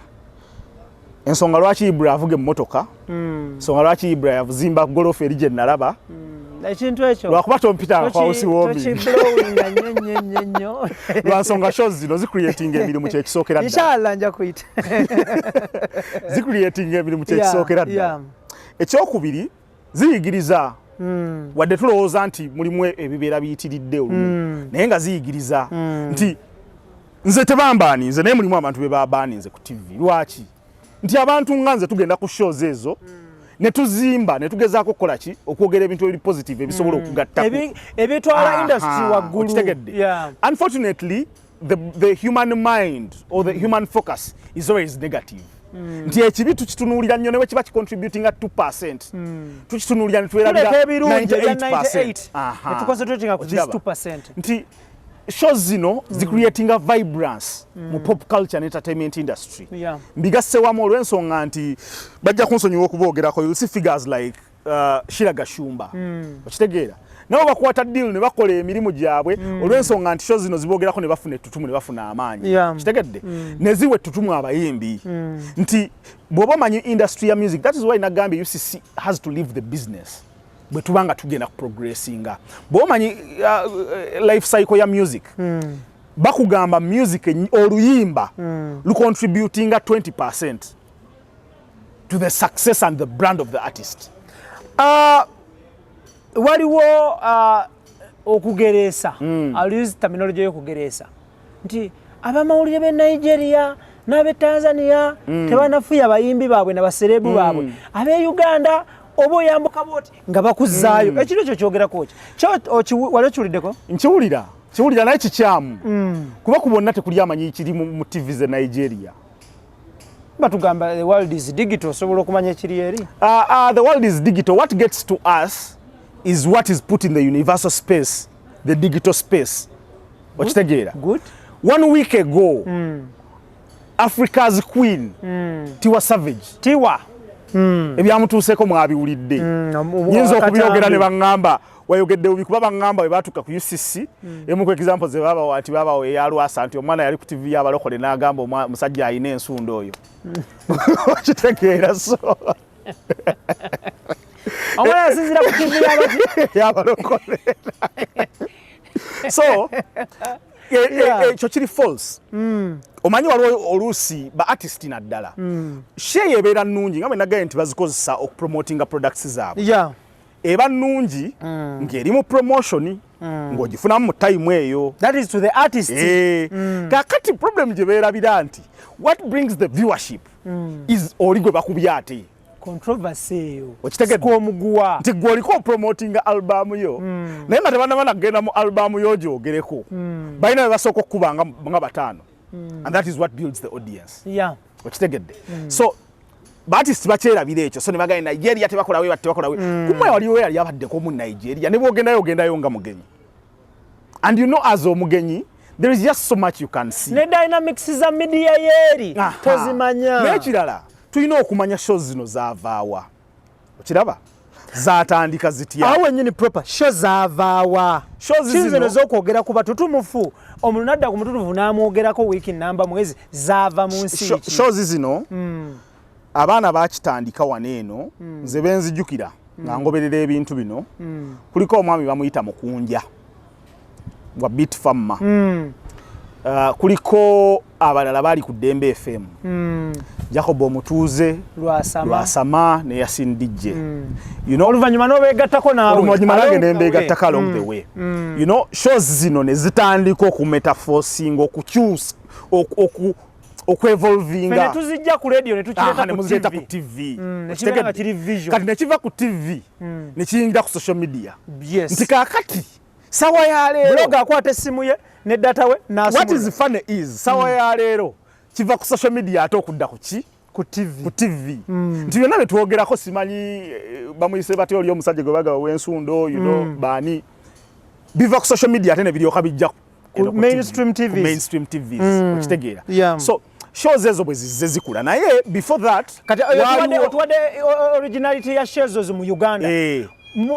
ensonga lwaki Ibra avuga emmotoka ensonga lwaki Ibra yavuzimba golofu eri gye nalaba ekintu ekyo lwakuba tompita kwa usi womi lwansonga shows zino zicreating emirimu kyekisookera ddala inshallah nja kuyita zicreating emirimu kyekisookera ddala ekyokubiri ziyigiriza wadde tulowooza nti mulimu ebibeera biyitiridde olumu naye nga ziyigiriza nti nze tebambaanize naye mulimu abantu be babaanize ku TV lwaki nti abantu nga nze tugenda ku shows ezo ne tuzimba ne tugezaako kukola ki okwogera ebintu ebiri positive ebisobola okugattako ebitwala industry waggulu unfortunately the human mind or the human focus is always negative nti ekibi tukitunuulira nnyo newe kiba kicontributing at 2% tukitunuulira ne tuwerabira 98% nti shows zino zicreating a vibrance mu pop culture and entertainment industry mbigasse wamu olw'ensonga nti bajja kunsonyiwa okuboogerako you'll see figures like Shiraga Shumba okitegeera nabo bakwata deal ne bakola emirimu gyabwe olw'ensonga nti shows zino ziboogerako ne bafuna ettutumu ne bafuna amaanyi kitegedde ne ziwa ettutumu abayimbi nti bw'oba omanyi industry ya music that is why nagambye UCC has to leave the business bwe tubanga tugenda kuprogressinga bw'omanyi life cycle ya music bakugamba music oluyimba lucontributinga 20% to the success and the brand of the artist. Waliwo okugereesa I'll use terminology y'okugereesa nti abamawulire b'e Nigeria n'ab'e Tanzania tebanafuya abayimbi baabwe n'abaserebu baabwe ab'e Uganda obo yambuka boti nga bakuzaayo ekiro ekyo kyogerako ki wali okiwuliddeko nkiwulira naye kikyamu kuba ku bonna tekuli amanyi kiri mu TV ze Nigeria batugamba the world is digital sobola okumanya ekiri eri. The world is digital. What gets to us is what is put in the universal space, the digital space. Okitegeera? Good. 1 week ago, Africa's queen, Tiwa Savage. Tiwa. Ebyamutuuseko mwabiwulidde. Yinza okubyogera ne baŋŋamba wayogedde obikuba baŋŋamba bwe baatuuka ku UCC. Emu ku example ze baabawa nti baabawa eyalwasa nti omwana yali ku TV y'abalokole n'agamba omusajja alina ensunda oyo. Okitegeera so. Omwana yasinzira ku TV y'abalokole. So, ekyo kiri false. Omanyi waliwo oluusi ba artist naddala. Share ebeera nnungi nga bwe nagaye nti bazikozesa okupromotinga products zaabwe. Yeah. Eba nnungi ng'eri mu promotion ng'ogifunamu mu time eyo. That is to the artist. Kakati problem gye beerabira nti what brings the viewership is oli gwe bakubya ate. Controversy eyo. Okitegedde omuguwa. Nti gwe oliko promotinga album yo. Naye nga tebanaba kugenda mu album yo gyogereko. Balina bwe basooka okukuba nga bataano. And that is what builds the audience. Yeah. Okitegedde. So baartist bakyerabira ekyo so ne bagenda Nigeria tebakola we batebakola we. Kumwe waliwo yali abaddeko mu Nigeria ne bwogendayo nga mugenyi. And you know as omugenyi there is just so much you can see. Ne dynamics za media yeri tozimanya. N'ekirala tulina okumanya shows zino zaavaawa. Okiraba? Zaatandika zitya. Awo nyini proper show zaavaawa. Shows zino z'okwogera ku batutumufu omuntu nadda ku mututufu n'amwogerako wiiki namba mwezi zaava mu nsi ki. Shows zino abaana baakitandika wano eno nze benzijjukira nga ngoberera ebintu bino kuliko omwami bamuyita Mukunja wa Beat Farmer. Kuliko abalala baali ku Dembe FM. Jacob Omutuuze, Lwasama ne Yasin DJ. You know, oluvannyuma n'obeegattako naawe. Oluvannyuma nange ne mbeegattako along the way. You know, shows zino ne zitandika okumetaforcing, okukyusa, okwevolvinga. Fene tuzijja ku radio ne tukireta ku TV. Nekibanga kiri vision. Kati ne kiva ku TV ne kiyingira ku social media. Yes. Nti kaakati sawa ya leero. Blogger akwata essimu ye ne data we n'asumula. What is funny is sawa ya leero kiva ku social media ate okudda ku ki? Ku TV. Ku TV. Nti byonna bye twogerako simanyi bamuyise batyo oli omusajja gwe baga w'ensundo, you know, baani. Biva ku social media ate ne biryoka bijja ku mainstream TVs. Mainstream TVs. Okitegeera. So shows ezo bwe zizze zikula naye before that kati otuwadde originality ya shows zo mu Uganda.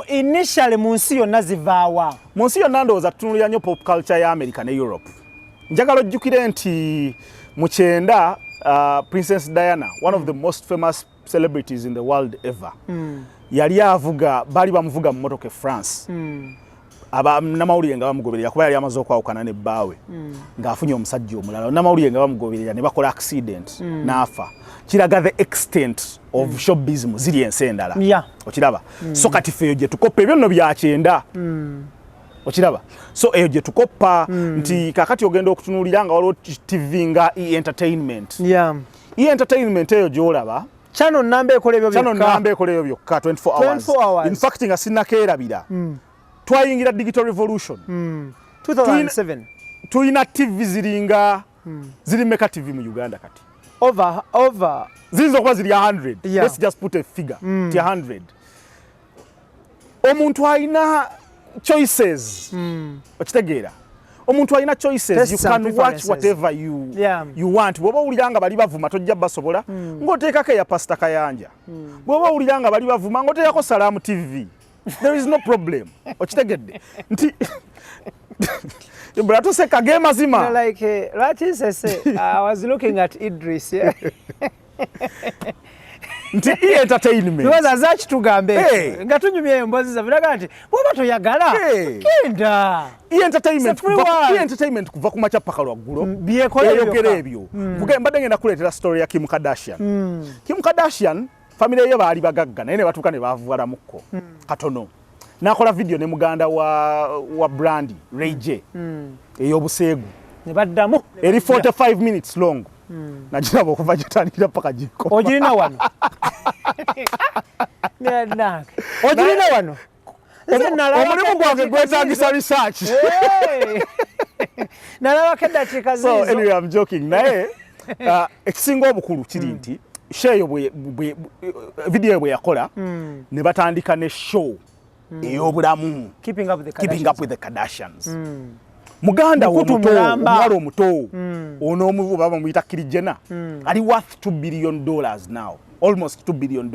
Initially mu nsi yonna zivaawa. Mu nsi yonna ndowooza tutunulira nnyo pop culture ya America ne Europe. Njagala ojjukire nti mu kyenda Princess Diana, one of the most famous celebrities in the world ever, yali avuga bali bamuvuga mu motoka France. Namawulire nga bamugoberera kuba yali amaze okwawukana ne bbaawe ng'afunye omusajja omulala. Namawulire nga bamugoberera ne bakola accident n'afa. Kiraga the extent of showbiz ziri ensi endala. Okiraba? So kati ffe eyo gye tukoppa ebyo nno bya kyenda. Okiraba? So eyo gye tukoppa nti kakati ogenda okutunuulira nga waliwo TV nga E-Entertainment. E-Entertainment eyo gy'olaba channel namba ekola ebyo byokka 24 hours. In fact nga sinnakeerabira. Twayingira digital revolution. 2007. Tuyina TV ziringa ziri meka TV mu Uganda kati. Over. Ziyinza okuba ziri 100. Let's just put a figure. 100. Omuntu alina choices. Okitegeera. Omuntu alina choices. You can watch whatever you want. Bw'oba owulira nga bali bavuma tojja basobola ng'oteekako eya Pastor Kayanja. Bw'oba owulira nga bali bavuma ng'oteekako Salamu TV. There is no problem. Okitegedde. Nti Brato se kage mazima. Like what is say? I was looking at Idris. Yeah. Nti E-Entertainment. Because azachi tugambe. Nga tunyumye embozi za viraga nti bwaba toyagala. Kenda. E-Entertainment kuva ku macha paka lwaggulo. Byekole ebyo. Mbadde ngenda kuleetera story ya Kim Kardashian. Kim Kardashian family ye baali bagagga naye ne batuuka ne baavuwalamuko katono. Nakola video ne muganda wa Brandy Ray J ey'obuseegu ne baddamu eri 45 minutes long. Nagiraba okuva gyetandikira paka giko. Ogirina wano? Ogirina wano? Omulimu gwange gwetaagisa research. Nalabako eddakiika ziizo. So anyway, I'm joking. Naye ekisinga obukulu kiri nti sheyo video bwe yakola ne batandika ne show ey'obulamu keeping up with the Kardashians. Muganda omwalo omuto ono omuvu baba muyita Kylie ali worth $2 billion now, almost $2 billion.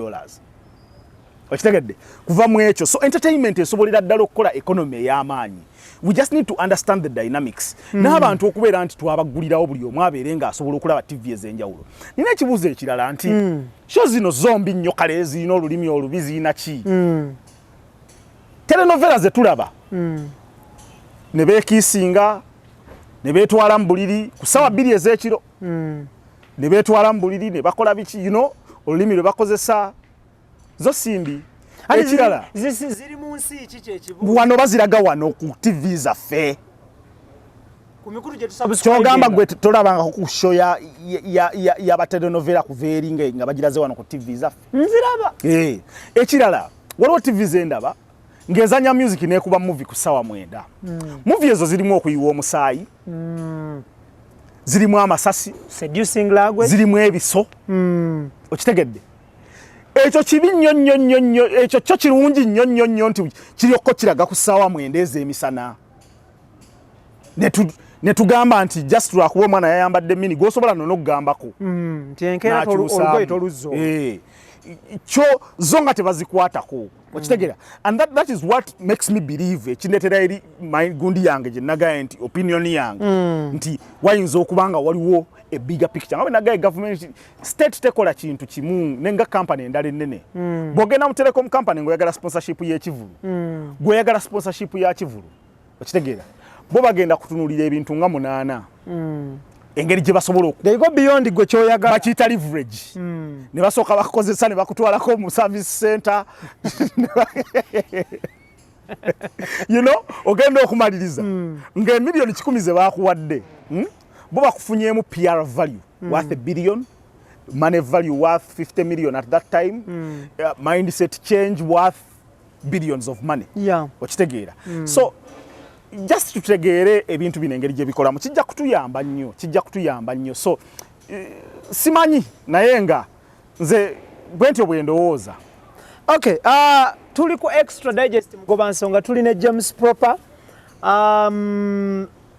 Okitegedde kuva mu ekyo, so entertainment esobolera ddala okukola economy ey'amaanyi. We just need to understand the dynamics. N'abantu okubeera nti twabagulirawo buli omu abeere nga asobola okulaba TV ez'enjawulo. Nina ekibuuzo ekirala nti show zino zombi nnyo kale ezirina olulimi olubi zirina ki? Telenovela ze tulaba ne beekiisinga ne beetwala mu buliri ku ssaawa 2 ez'ekiro ne beetwala mu buliri ne bakola biki, olulimi lwe bakozesa zo simbi. Ekirala ziri mu nsi kiki ekibu wano baziraga wano ku TV zaffe ku mikulu gye tusubscribe kyogamba gwe tolabanga ku show ya batelenovela ku veeringa nga bagiraze wano ku TV zaffe nziraba. Ekirala waliwo TV zendaba ngezanya music nekuba movie ku ssaawa 9. Movie ezo zirimu okuyiwa omusaayi, zirimu amasasi, seducing language, zirimu ebiso. Okitegedde ekyo kibi nnyo, ekyo kyo kirungi nnyo nti kiryokko kiraga ku ssaawa 9 ez'emisana. Ne tugamba nti just lwakuba omwana yayambadde mini gwosobola n'okugambako nti enkeera olugoye toluzzo kyo zo nga tebazikwatako. Okitegera, and that is what makes me believe ekindeetera eri gundi yange gye nagaye nti opinion yange nti wayinza okuba nga waliwo a bigger picture. Nga bwe nagaye government state tekola kintu kimu nenga company endala ennene. Bw'ogenda mu telecom company ng'oyagala sponsorship y'ekivulu, gw'oyagala sponsorship ya kivulu, okitegeera bo bagenda kutunuulira ebintu nga 8 engeri gye basobola they go beyond gwe kyoyagala bakiyita leverage. Ne basooka bakozesa ne bakutwalako mu service center ogenda okumaliriza ng'emiliyoni 10 ze baakuwadde bo bakufunyeemu PR value worth $1 billion, money value worth 50 million at that time, mindset change worth billions of money. Okitegeera. So just tutegeere ebintu bino engeri gye bikolamu kijja kutuyamba nnyo. So simanyi naye nga nze bwentyo bwe ndowooza. Okay, tuli ku Extra Digest mugoba nsonga, tuli ne James Propa.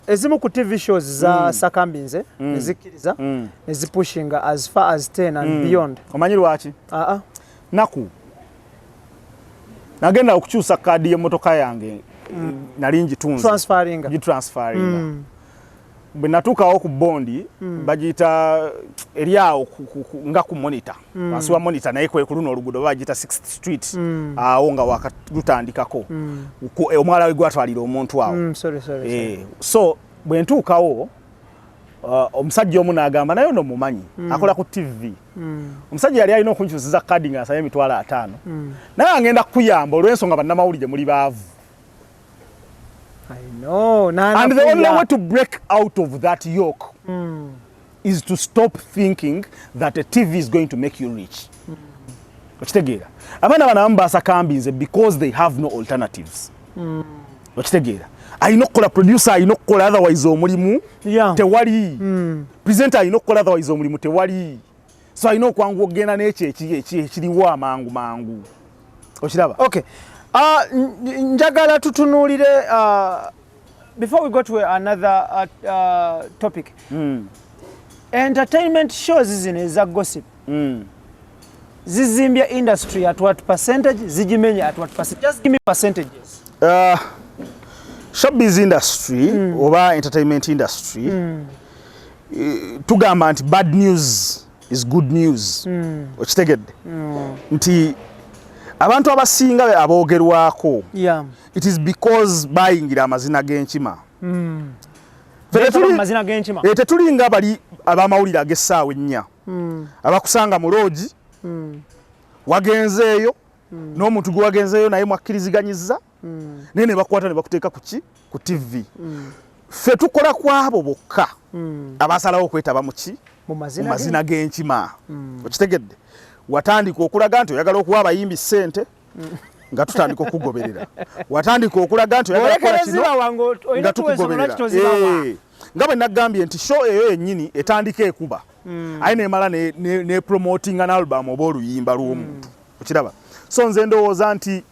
Ezimu ku TV shows za Sakambinze nezikkiriza nezipushinga as far as 10 and beyond. Omanyi lwaki? Naku nagenda okukyusa kaadi y'emmotoka yange nali ngitunze transferringa bwe natuukawo ku bondi bagiyita eryawo nga ku monitor wansi wa monitor naye kwe ku luno oluguudo bagiyita 6th Street awo nga wakalutandikako omwala we gwatwalira omuntu awo. So bwe ntuukawo omusajja omu n'agamba naye ono mumanyi akola ku TV. Omusajja yali alina okunkyusiza kaadi nga asabye $5,000 naye angenda kukuyamba olw'ensonga bannamawulire muli baavu. I know. And the only way to break out of that yoke is to stop thinking that a TV is going to make you rich. Okitegeera. Abaana bano abamu basakambinze because they have no alternatives. Okitegeera. Ayina okukola producer, ayina okukola otherwise omulimu tewali. Presenter ayina okukola otherwise omulimu tewali. So ayina okwangu okugenda n'ekyo ekiriwo amangu. Okiraba? Okay. Njagala tutunuulire before we go to another topic. Entertainment shows zino eza gossip. Zizimbya industry at what percentage? Zijimenya at what percentage? Just give me percentages. Showbiz industry oba entertainment industry tugamba nti bad news is good news. Okitegedde nti abantu abasinga aboogerwako it is because bayingira amazina g'enkima. Tetulinga bali abamawulire ag'essaawa 4 abakusanga mu loogi wagenzeeyo n'omuntu gwe wagenzeeyo naye mwakkiriziganyizza naye ne bakwata ne bakuteeka ku TV. Ffe tukola ku abo bokka abasalawo okwetaba mu mazina g'enkima. Okitegedde watandika okulaga nti oyagala okuwa abayimbi ssente nga tutandika okugoberera. Watandika okulaga nti oyagala kukola kino nga tukugoberera. Nga bwe nagambye nti show eyo yennyini etandika ekuba aye nemala ne promoting an album oba oluyimba lw'omuntu okiraba so nze ndowooza nti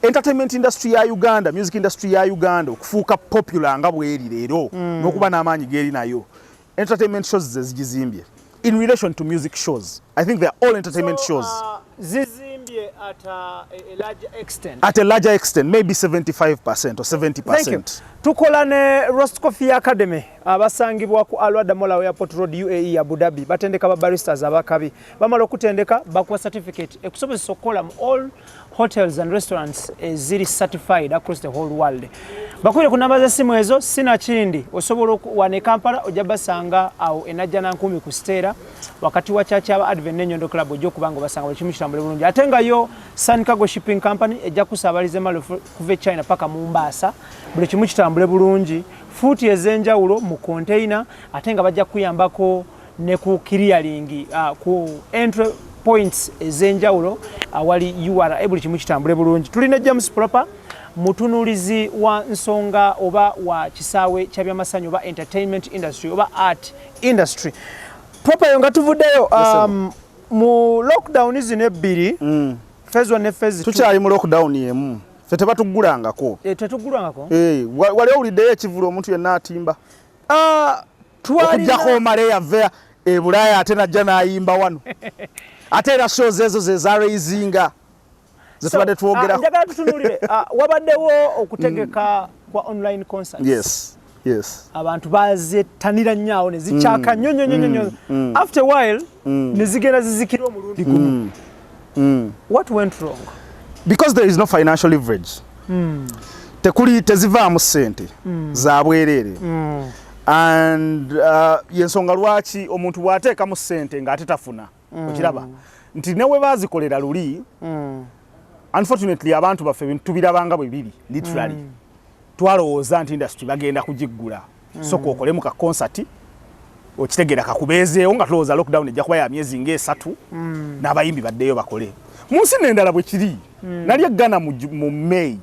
entertainment industry ya Uganda, music industry ya Uganda okufuuka popular nga bweri leero n'okuba n'amaanyi g'eri nayo entertainment shows zigizimbye in relation to music shows. I think they are all entertainment shows. Zizimbye at a larger extent. At a larger extent, maybe 75% or 70%. Thank you. Tukola ne Roast Coffee Academy abasangibwa ku Alwada Mola Airport Road UAE Abu Dhabi batendeka ba baristas abakabi bamala okutendeka bakuwa certificate ekusobozesa okukola mu all hotels and restaurants ziri certified across the whole world. Bakwire ku namba za simu ezo sina kindi osobola wane Kampala ojja basanga awo enajja nkumi ku Stera wakati wa chacha aba Advent Nenyondo Club ojja kubanga basanga buli kimu kitambule bulungi atenga yo Sun Cargo Shipping Company ejja kusabaliza malo kuve China paka Mombasa buli kimu kitambule bulungi futi ezenjawulo mu container atenga bajja kuyambako ne ku clearing ku entry points ezenjawulo awali URA buli kimu kitambule bulungi tulina James Propa mutunulizi wa nsonga oba wa kisaawe kya byamasanyu oba entertainment industry oba art industry Propa yonga tuvuddeyo mu lockdown zino ebbiri phase 1 ne phase 2 tukyali mu lockdown yemu ffe tebatugulangako tetugulangako wali owuliddeyo ekivulo omuntu yenna atimba okujjako omale yave ebulaaya ate najja n'ayimba wano ate era shows ezo ze zaraisinga zetubadde twogerako njagala tutunulire wabaddewo okutegeka kwa online concerts yes abantu bazetanira nnyo ne zikyaka nnyo after a while ne zigenda zizikira omulundi gumu what went wrong because there is no financial leverage tezivaamu ssente za bwereere and yensonga lwaki omuntu bw'ateekamu ssente ng'ate tafuna okiraba nti newe baazikolera luli unfortunately abantu baffe bintu tubirabanga bwe biri literally twalowooza nti industry bagenda kugiggula soka okolemu ka concert okitegeera kakubeezeewo nga tulowooza lockdown ejja kuba ya myezi ng'esatu n'abayimbi baddeyo bakole mu nsi n'endala bwe kiri nali eggana mu May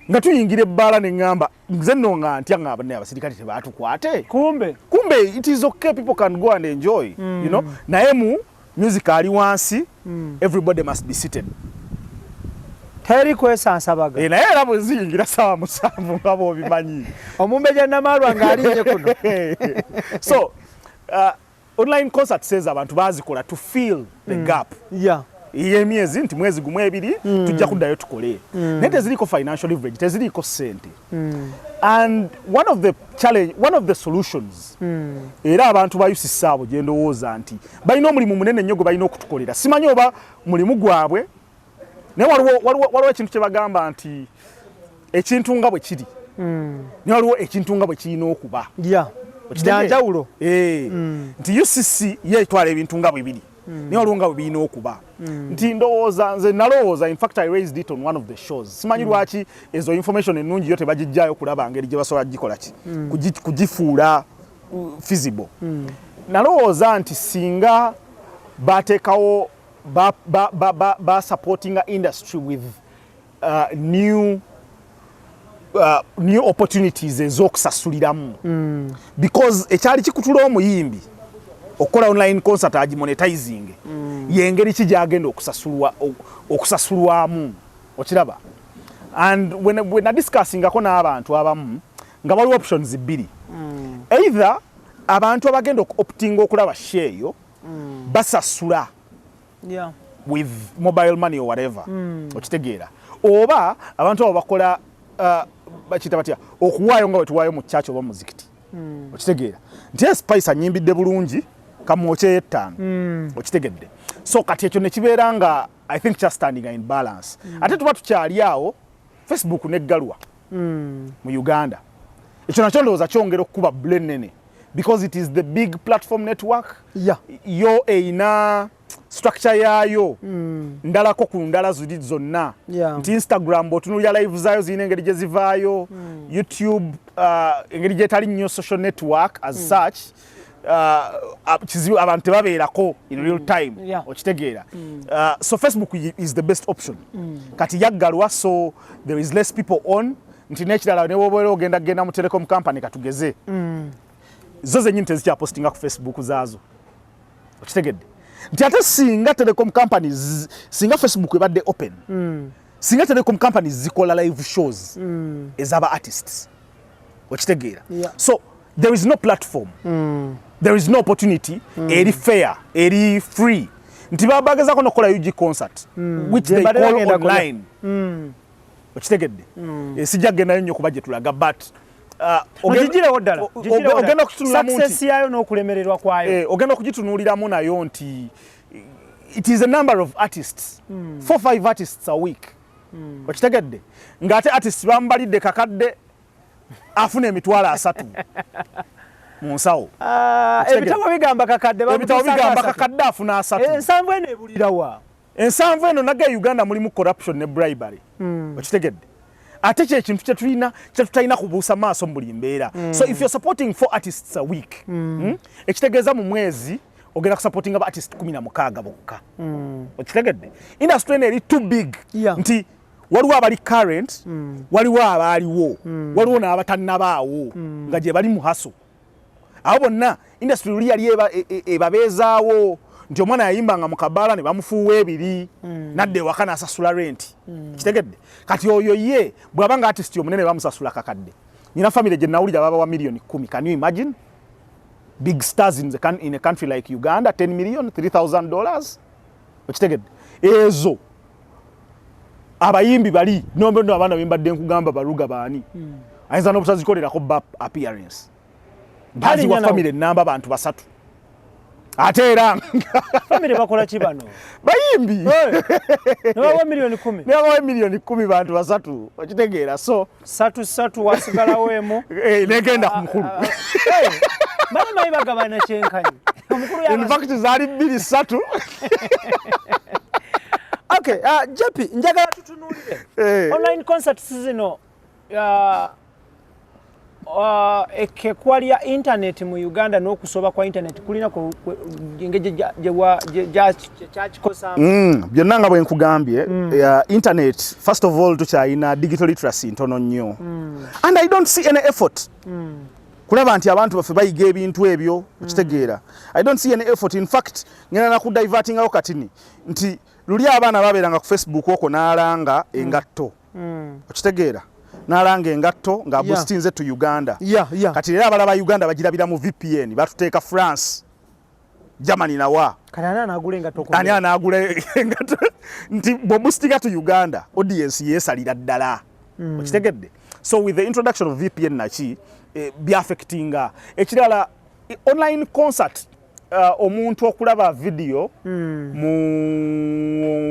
nga tuyingira ebbaala ne ŋŋamba nze nno nga ntya nga abasirikale tebaatukwate kumbe it is okay people can go and enjoy you know naye mu music ali wansi everybody must be seated teri kwesansabaga naye era bwe ziyingira ssaawa musanvu nga bw'obimanyi omumbeja Namalwa ng'alinye kuno so online concert says abantu bazikola to fill the gap y'emyezi nti mwezi gumu ebiri tujja kuddayo tukole naye teziriko financial leverage teziriko ssente and one of the solutions era abantu bayusisaabo gye ndowooza nti balina omulimu munene nnyo gwe balina okutukolera simanyi oba mulimu gwabwe naye waliwo ekintu kye bagamba nti ekintu nga bwe kiri naye waliwo ekintu nga bwe kirina okuba janjawulo nti UCC ye etwala ebintu nga bwe biri naye waliwo nga bwe birina okuba nti ndowooza nze nalowooza in fact I raised it on one of the shows simanyi lwaki ezo information ennungi yo tebagijjaayo kulaba ngeri gye basobola gikola kugifuula feasible nalowooza nti singa bateekawo supporting industry with new opportunities ez'okusasuliramu because ekyali kikutula omuyimbi okukola online concert agimonetizing yengeri ki gyagenda okusasulwamu okiraba and when discussingako n'abantu abamu nga waliwo options bbiri either abantu abagenda optinga okulaba share eyo basasula with mobile money or whatever okitegeera oba abantu abo bakola bakita batya okuwaayo nga wetuwaayo mu church oba muzikiti okitegeera nti spice anyimbidde bulungi kamwoche yettano okitegedde so kati ekyo ne kibeera nga I think just standing in balance ate tuba tukyali awo Facebook neggalwa mu Uganda ekyo nakyo ndowooza kyongera okukuba bbula ennene because it is the big platform network yo eina structure yayo ndalako ku ndala ziri zonna nti Instagram botunulya live zayo zirina engeri gye zivaayo YouTube engeri gyetali nnyo social network as such abantu tebabeerako in real time okitegeera so Facebook is the best option kati yaggalwa so there is less people on nti n'ekirala ne wobeera ogenda mu telecom company katugeze zo zenyini tezikya postinga ku Facebook zaazo okitegedde nti ate singa telecom companies singa Facebook ebadde open singa telecom companies zikola live shows ezaba artists okitegeera so there is no platform there is no opportunity eri fair eri free nti babageza kono kola UG concert which they call online okitegedde sijja genda nnyo kuba gye tulaga but ogenda okutunuulira success yayo n'okulemererwa kwayo ogenda okugitunuuliramu nayo nti it is a number of artists 4-5 artists a week okitegedde ng'ate artists bambalidde kakadde afuna emitwalo 3 mu nsawo ebitabo bigamba kakadde afuna 3 ensanvu eno ebulirawa ensanvu eno nage Uganda mulimu corruption ne bribery okitegedde ate kye kintu kyetutayina kubuusa maaso mu buli mbeera so if you're supporting 4 artists a week ekitegeeza mu mwezi ogenda kusupportinga ba artist 16 bokka okitegedde industry eno eri too big nti waliwo abali current waliwo abaaliwo waliwo n'abatannabaawo nga gye bali mu haso abo bonna industry luli yali ebabeezaawo nti omwana yayimbanga mu kabaala ne bamufuuwa ebiri nadde ewaka n'asasula renti kitegedde kati oyo ye bw'abanga artist omunene bamusasula kakadde nyina family gye nawulira baba wa million 10 can you imagine big stars in a country like Uganda 10 million $3,000 okitegedde ezo abayimbi bali nombe ndo abaana bembadde nkugamba baluga baani ayinza n'obutazikolera bap appearance bazi wa family namba abantu 3 ate era family bakola ki bano bayimbi nebawa million 10 nebawa million 10 bantu 3 okitegeera so 3 wasigalawo emu negenda ku mukulu mama ibagabana kyenkanyi omukulu ya in fact zali 2-3 okay JP njagala tutunulire online concerts zino ekekwali ya internet mu Uganda n'okusoba kwa internet kulina ngeje kyakikosa byonna nga bwe nkugambye internet first of all tukyayina digital literacy ntono nnyo and I don't see any effort kulaba nti abantu baffe bayiga ebintu ebyo okitegeera I don't see any effort in fact ngena na kudivertingawo katini nti luli abaana babeeranga ku Facebook okwo n'alanga engatto okitegeera n'alanga engatto nga boostinze to Uganda kati era abalaba Uganda bagirabira mu VPN batuteeka France Germany nawa kana anaagula engatto ani anaagula engatto nti boostinga to Uganda audience yesalira ddala okitegedde so with the introduction of VPN nachi be affecting ekirala online concert omuntu okulaba video mu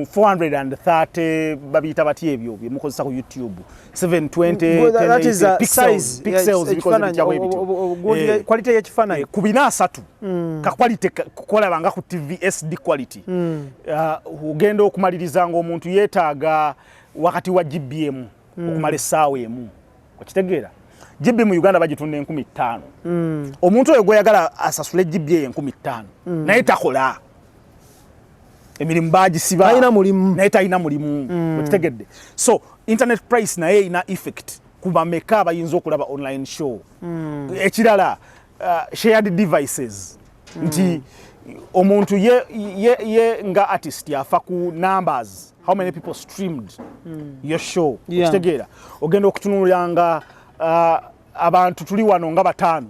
430 babita bati ebyo byemukozesa ku YouTube 720 that is a pixels because quality y'ekifaananyi ku 3 ka quality kukola nga ku TV SD quality ugenda okumaliriza nga omuntu yeetaaga wakati wa GBM okumala essaawa emu okitegeera GB mu Uganda bagitunda 15,000 omuntu oyo gweyagala asasule GB 15,000 naye takola emirimu bagisiba ayina mulimu naye talina mulimu okitegedde so internet price naye ina effect kuba meka abayinza okulaba online show ekirala shared devices nti omuntu ye nga artist yafa ku numbers how many people streamed your show okitegeera ogenda okutunulanga abantu tuli wano nga 5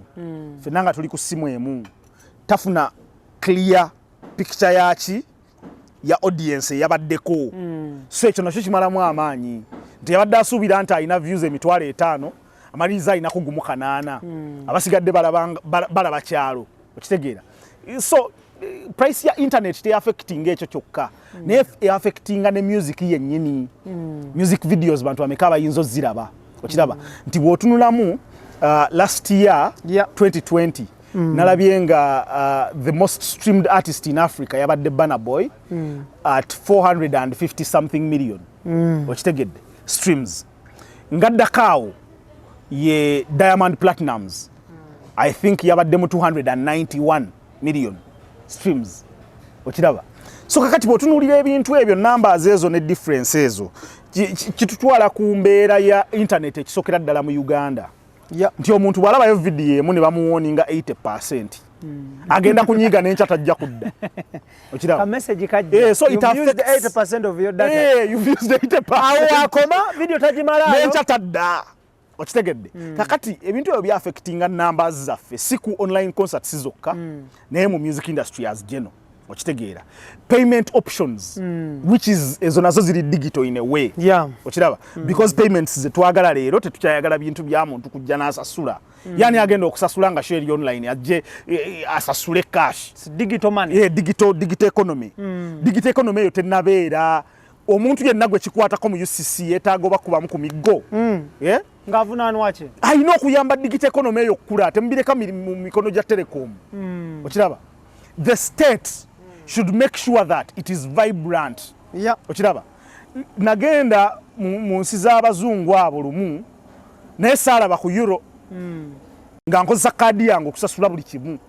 fenna nga tuli ku simu emu tafuna clear picture yachi ya audience yabaddeko so ekyo nakyo kimalamu amaanyi nti yabadde asuubira nti alina views emitwalo 5 amaliriza alina kugumu 8 abasigadde balaba kyalo okitegeera so price ya internet te affecting ekyo kyokka ne affecting ne music yennyini music videos bantu bameka abayinza ziraba okiraba nti bwotunulamu last year 2020 nalabye nga the most streamed artist in Africa yabadde Burna Boy at 450 something million okitegedde streams ngaddakaawo ye Diamond Platinums I think yabadde mu 291 million streams okiraba so kakati bwotunulira ebintu ebyo numbers ezo ne difference ezo kitutwala ku mbeera ya internet ekisokera ddala mu Uganda nti omuntu bwalabayo video emu ne bamuwoninga 80%. Agenda kunyiga n'enkya tajja kudda. Okiraba? A message kajja. So it used 80% of your data. You've used 80%. Awo akoma video tajimala. N'enkya tadda. Okitegedde. Kakati ebintu ebyo bya affectinga numbers zaffe si ku online concerts zokka naye mu music industry as general. Okitegeera. Payment options which is ezo nazo ziri digital in a way. Okiraba? Because payments ze twagala leero tetukyayagala bintu bya muntu kujja n'asasula. Yani agenda okusasula nga share online ajje asasule cash. It's digital money. Digital economy. Digital economy yo tenabeera omuntu yenna gwe kikwatako mu UCC yetaaga bakubamu ku miggo. Ngavunanu wache. Ayina okuyamba digital economy yo okukula tembireka mu mikono gya telecom. Okiraba? The state should make sure that it is vibrant. Okiraba? Nagenda mu nsi z'abazungu abo lumu naye saalaba ku euro nga nkozesa kaadi yange okusasula buli kimu.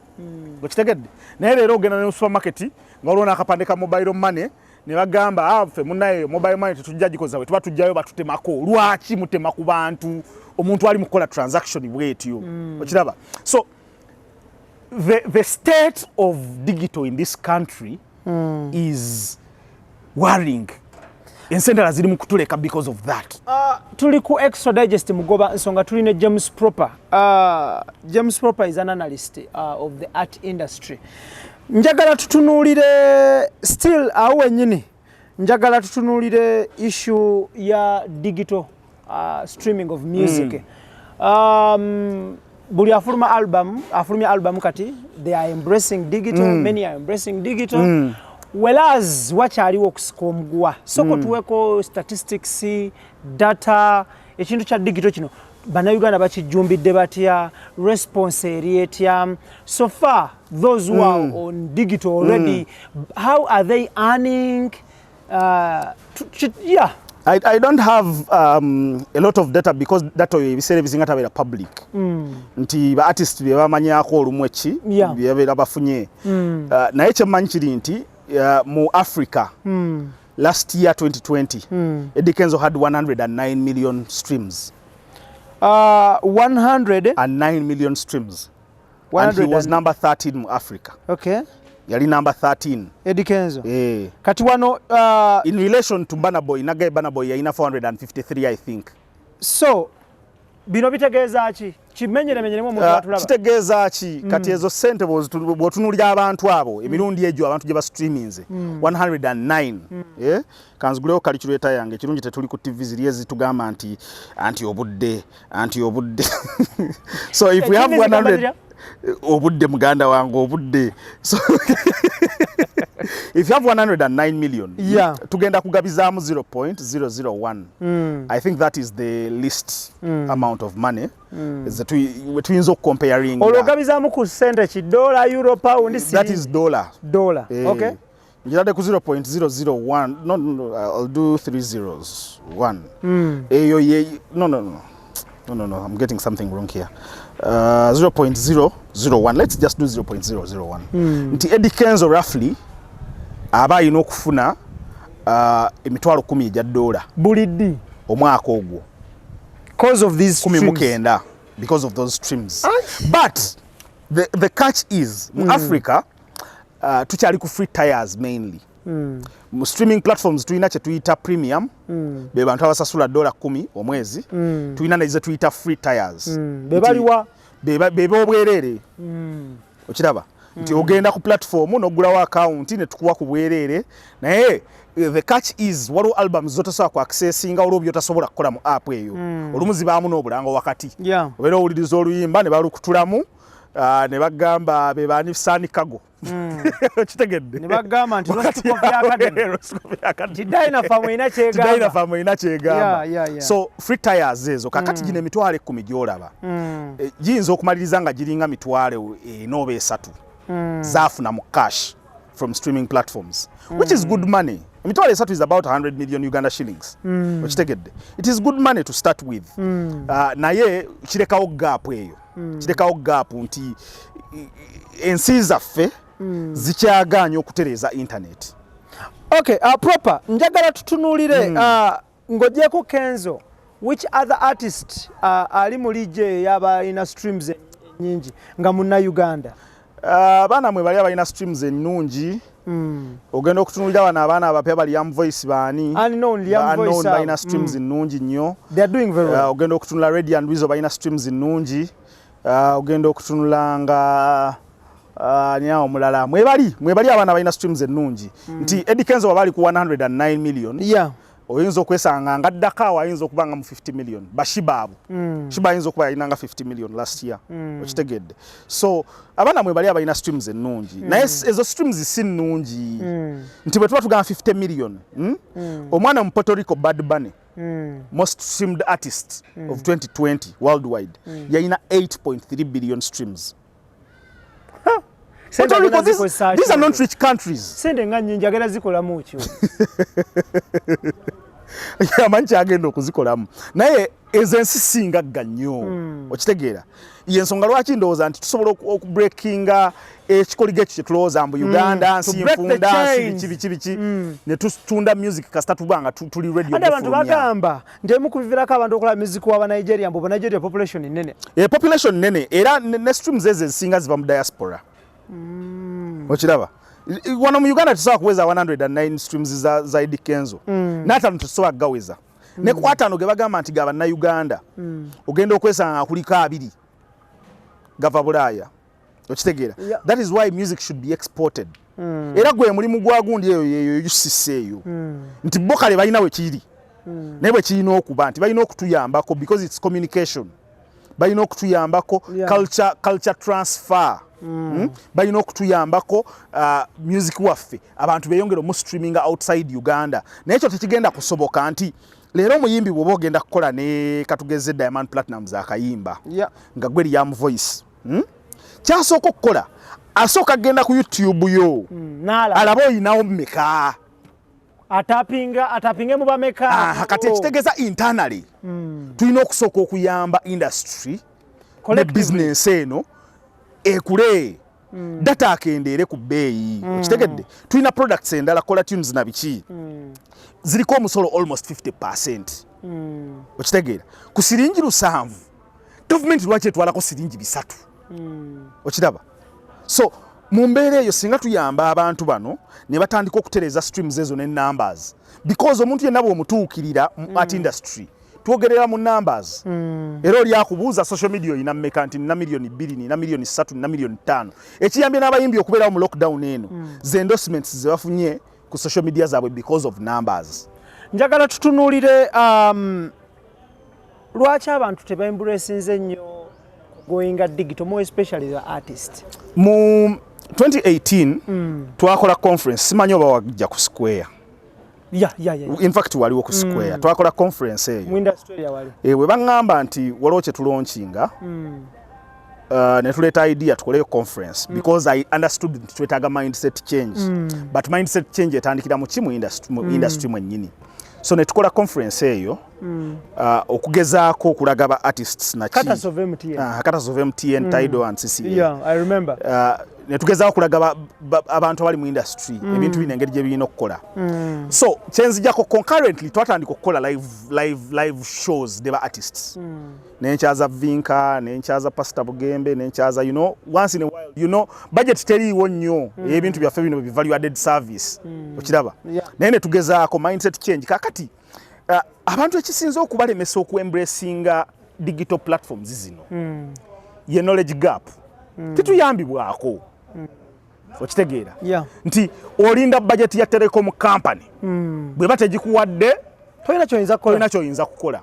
Okitegedde? Naye leero ogenda ne supermarket nga olwo n'akapande ka mobile money ne bagamba ffe munnaye mobile money tetujja gikoza we tuba tujjayo batutemako. Lwaki mutema ku bantu omuntu ali mu kukola transaction bwetyo? Okiraba? So the state of digital in this country is worrying. Ensendera ziri mu kutuleka because of that. Tuli ku Extra Digest mugoba nsonga tuli ne James Propa. James Propa is an analyst of the art industry. Njagala tutunuulire still awe nyini. Njagala tutunuulire issue ya digital streaming of music. Buli afulumya album kati they are embracing digital, many are embracing digital. Whereas wakyaliwo okusika omugwa soko tuweko statistics data ekintu kya digital kino bannayuganda bakijumbidde batya response eri etya so far those who are on digital already how are they earning I don't have a lot of data because data ebisere bisinga tabera public. Nti ba artist be bamanyako olumu eki byabera bafunye. Naye kyemanyi kiri nti mu Africa last year 2020 Eddie Kenzo had 109 million streams. 109 million streams. And he was number 13 mu Africa. Okay. Yali number 13. Eddie Kenzo. Kati wano in relation to Burna Boy, Nagaye Burna Boy yalina 453 I think. So bino bitegeeza ki? Kimenyeremenyeremu omuntu atulaba. Kitegeeza ki? Kati ezo sente bw'otunuulira abantu abo emirundi egyo abantu gye ba streaminze 109. Kanzigulewo kalikireeta yange ekirungi tetuli ku TV ziri ezitugamba anti obudde. So if we have 100 obudde muganda wange obudde. So if you have 109 million, tugenda kugabizaamu 0.001. I think that is the least amount of money. Tuyinza comparing. Ologabizaamu ku sente ki dollar, euro, pound, that is dollar. Okay. Njirade ku 0.001. No, I'll do 3 zeros. 1. No, I'm getting something wrong here. 0.001. Let's just do 0.001. Nti Eddie Kenzo roughly aba alina okufuna emitwalo 10 egya dola buliddi omwaka ogwo because of these streams. Because of those streams. But the catch is mu Africa tukyali ku free tires mainly. Mu streaming platforms tuyina kye tuyita premium be bantu abasasula $10 omwezi. Tuyina neze tuyita free tires bebaliwa bebe obwerere. Okiraba nti ogenda ku platform n'ogulawo account ne tukuwa ku bwerere naye the catch is waliwo albums zotasobola ku accessinga olwo byotasobola kukola mu app eyo olumu zibaamu n'obulango wakati obeera owuliriza oluyimba ne balukutulamu ne bagamba be baani Sani Kago kitegedde ne bagamba nti Dynafam ina kyegamba. So free tires ezo kakati gino emitwalo 10 gyolaba giyinza okumaliriza nga giringa mitwalo n'oba 3 zaafuna mu cash from streaming platforms which is good money. Emitwalo 3 is about 100 million Uganda shillings. Okitegedde. It is good money to start with. Naye kirekawo gap eyo. Kirekawo gap nti ensi zaffe zikyagaanya okutereeza internet. Okay, Propa njagala tutunuulire ng'ogyeko Kenzo which other artist ali mu liije yaba ina streams nyingi nga munna Uganda? Abaana mwe bali abalina streams ennungi. Ogenda okutunulira bano abaana abapya bali Young Voice baani. Unknown Young Voice balina streams ennungi nnyo. They are doing very well. Ogenda okutunula Ready and Wizo balina streams ennungi. Ogenda okutunula nga nyawo mulala mwe bali abaana balina streams ennungi. Nti Eddie Kenzo bali ku 109 million. Yeah. Oyinza okwesanga nga Dakawa ayinza okubanga mu 50 million. Bashibabu. Shiba ayinza okuba yalina nga 50 million last year. Okitegedde. So abaana mwe bali abalina streams ennungi. Naye ezo streams si nnungi. Nti bwe tuba tugamba 50 million. Omwana mu Puerto Rico Bad Bunny. Most streamed artist of 2020 worldwide. Yalina 8.3 billion streams. Puerto Rico, these are not rich countries. Sende nga nyingi agenda zikolamu ki? Yamanyi agenda okuzikolamu. Naye ezensi singa nnyo. Okitegeera. Yensonga lwaki ndowooza nti tusobola okubreakinga ekikoligo ekyo kye tulowooza mbu Uganda, nsi nfunda, biki ne tutunda music kasita tubanga tuli radio. Ate abantu bagamba nti emu ku biviirako abantu okola music wa Nigeria mbu Nigeria population nene. Population nene era ne streams ezo ezisinga ziva mu diaspora. Ochiraba wano mu Uganda tusobola kuweza 109 streams za Eddie Kenzo. N'ataano tusobola kugaweza. Ne ku ataano ge bagamba nti gaba na Uganda. Ogenda okwesanga kuliko abiri gava Bulaaya. Okitegeera. That is why music should be exported. Era gwe mulimu gwa gundi eyo yusiseeyo. Nti bo kale balina we kiri. Ne bwe kirina okuba nti balina okutuyambako because it's communication. Balina okutuyambako culture transfer. Balina okutuyambako music waffe abantu beyongera mu streaming outside Uganda. Naye ekyo tekigenda kusoboka nti leero muyimbi bw'oba ogenda kukola ne katugeze Diamond Platnumz akayimba nga gwe Young Voice. Kyasooka okukola asooka agenda ku YouTube yo alaba oyinawo mmeka atapinge mu bameka kati ekitegeeza internally tulina okusooka okuyamba industry ne business eno ekule data akendeere ku bbeeyi. Okitegedde tulina products endala kola tunes na biki ziriko omusolo almost 50%. Okitegeera ku siringi 7 government lwaki etwalako siringi 3. Okiraba. So mu mbeera eyo singa tuyamba abantu bano ne batandika okutereza streams ezo ne numbers because omuntu yenna bw'omutuukirira art industry twogerera mu numbers. Era oli akubuuza social media oyina mmeka nti nina milioni 2, nina milioni 3, nina milioni 5. Ekiyambye n'abayimbi okubeerawo mu lockdown eno ze endorsements ze bafunye ku social media zaabwe because of numbers. Njagala tutunuulire lwaki abantu tebaembracinze nnyo going digital more especially the artist. Mu 2018 twakola conference simanyi oba wajja ku Square. In fact waliwo ku Square. Twakola conference eyo. Mu industry ya wali. We bangamba nti waliwo kye tulaunchinga. Ne tuleeta idea tukole conference because I understood nti twetaaga mindset change. But mindset change etandikira mu kimu industry mwennyini. So ne tukola conference eyo okugezaako okulaga ba artists na ki. Katas of MTN, Tidal and CCA. Yeah, I remember. Ne tugezaako okulaga abantu abali mu industry ebintu bino engeri gye birina okukola. So kyenzijjako concurrently twatandika okukola live shows ne ba artists. Nenkyaza Vinka, nenkyaza Pastor Bugembe, nenkyaza once in a while budget teriiwo nnyo ebintu byaffe bino bi value added service. Okiraba. Naye ne tugezaako mindset change kakati abantu ekisinza okubalemesa okuembracinga digital platforms zino ye knowledge gap tituyambibwako. Okitegeera nti olinda budget ya telecom company bwe bategikuwadde tolina kyoyinza kukola.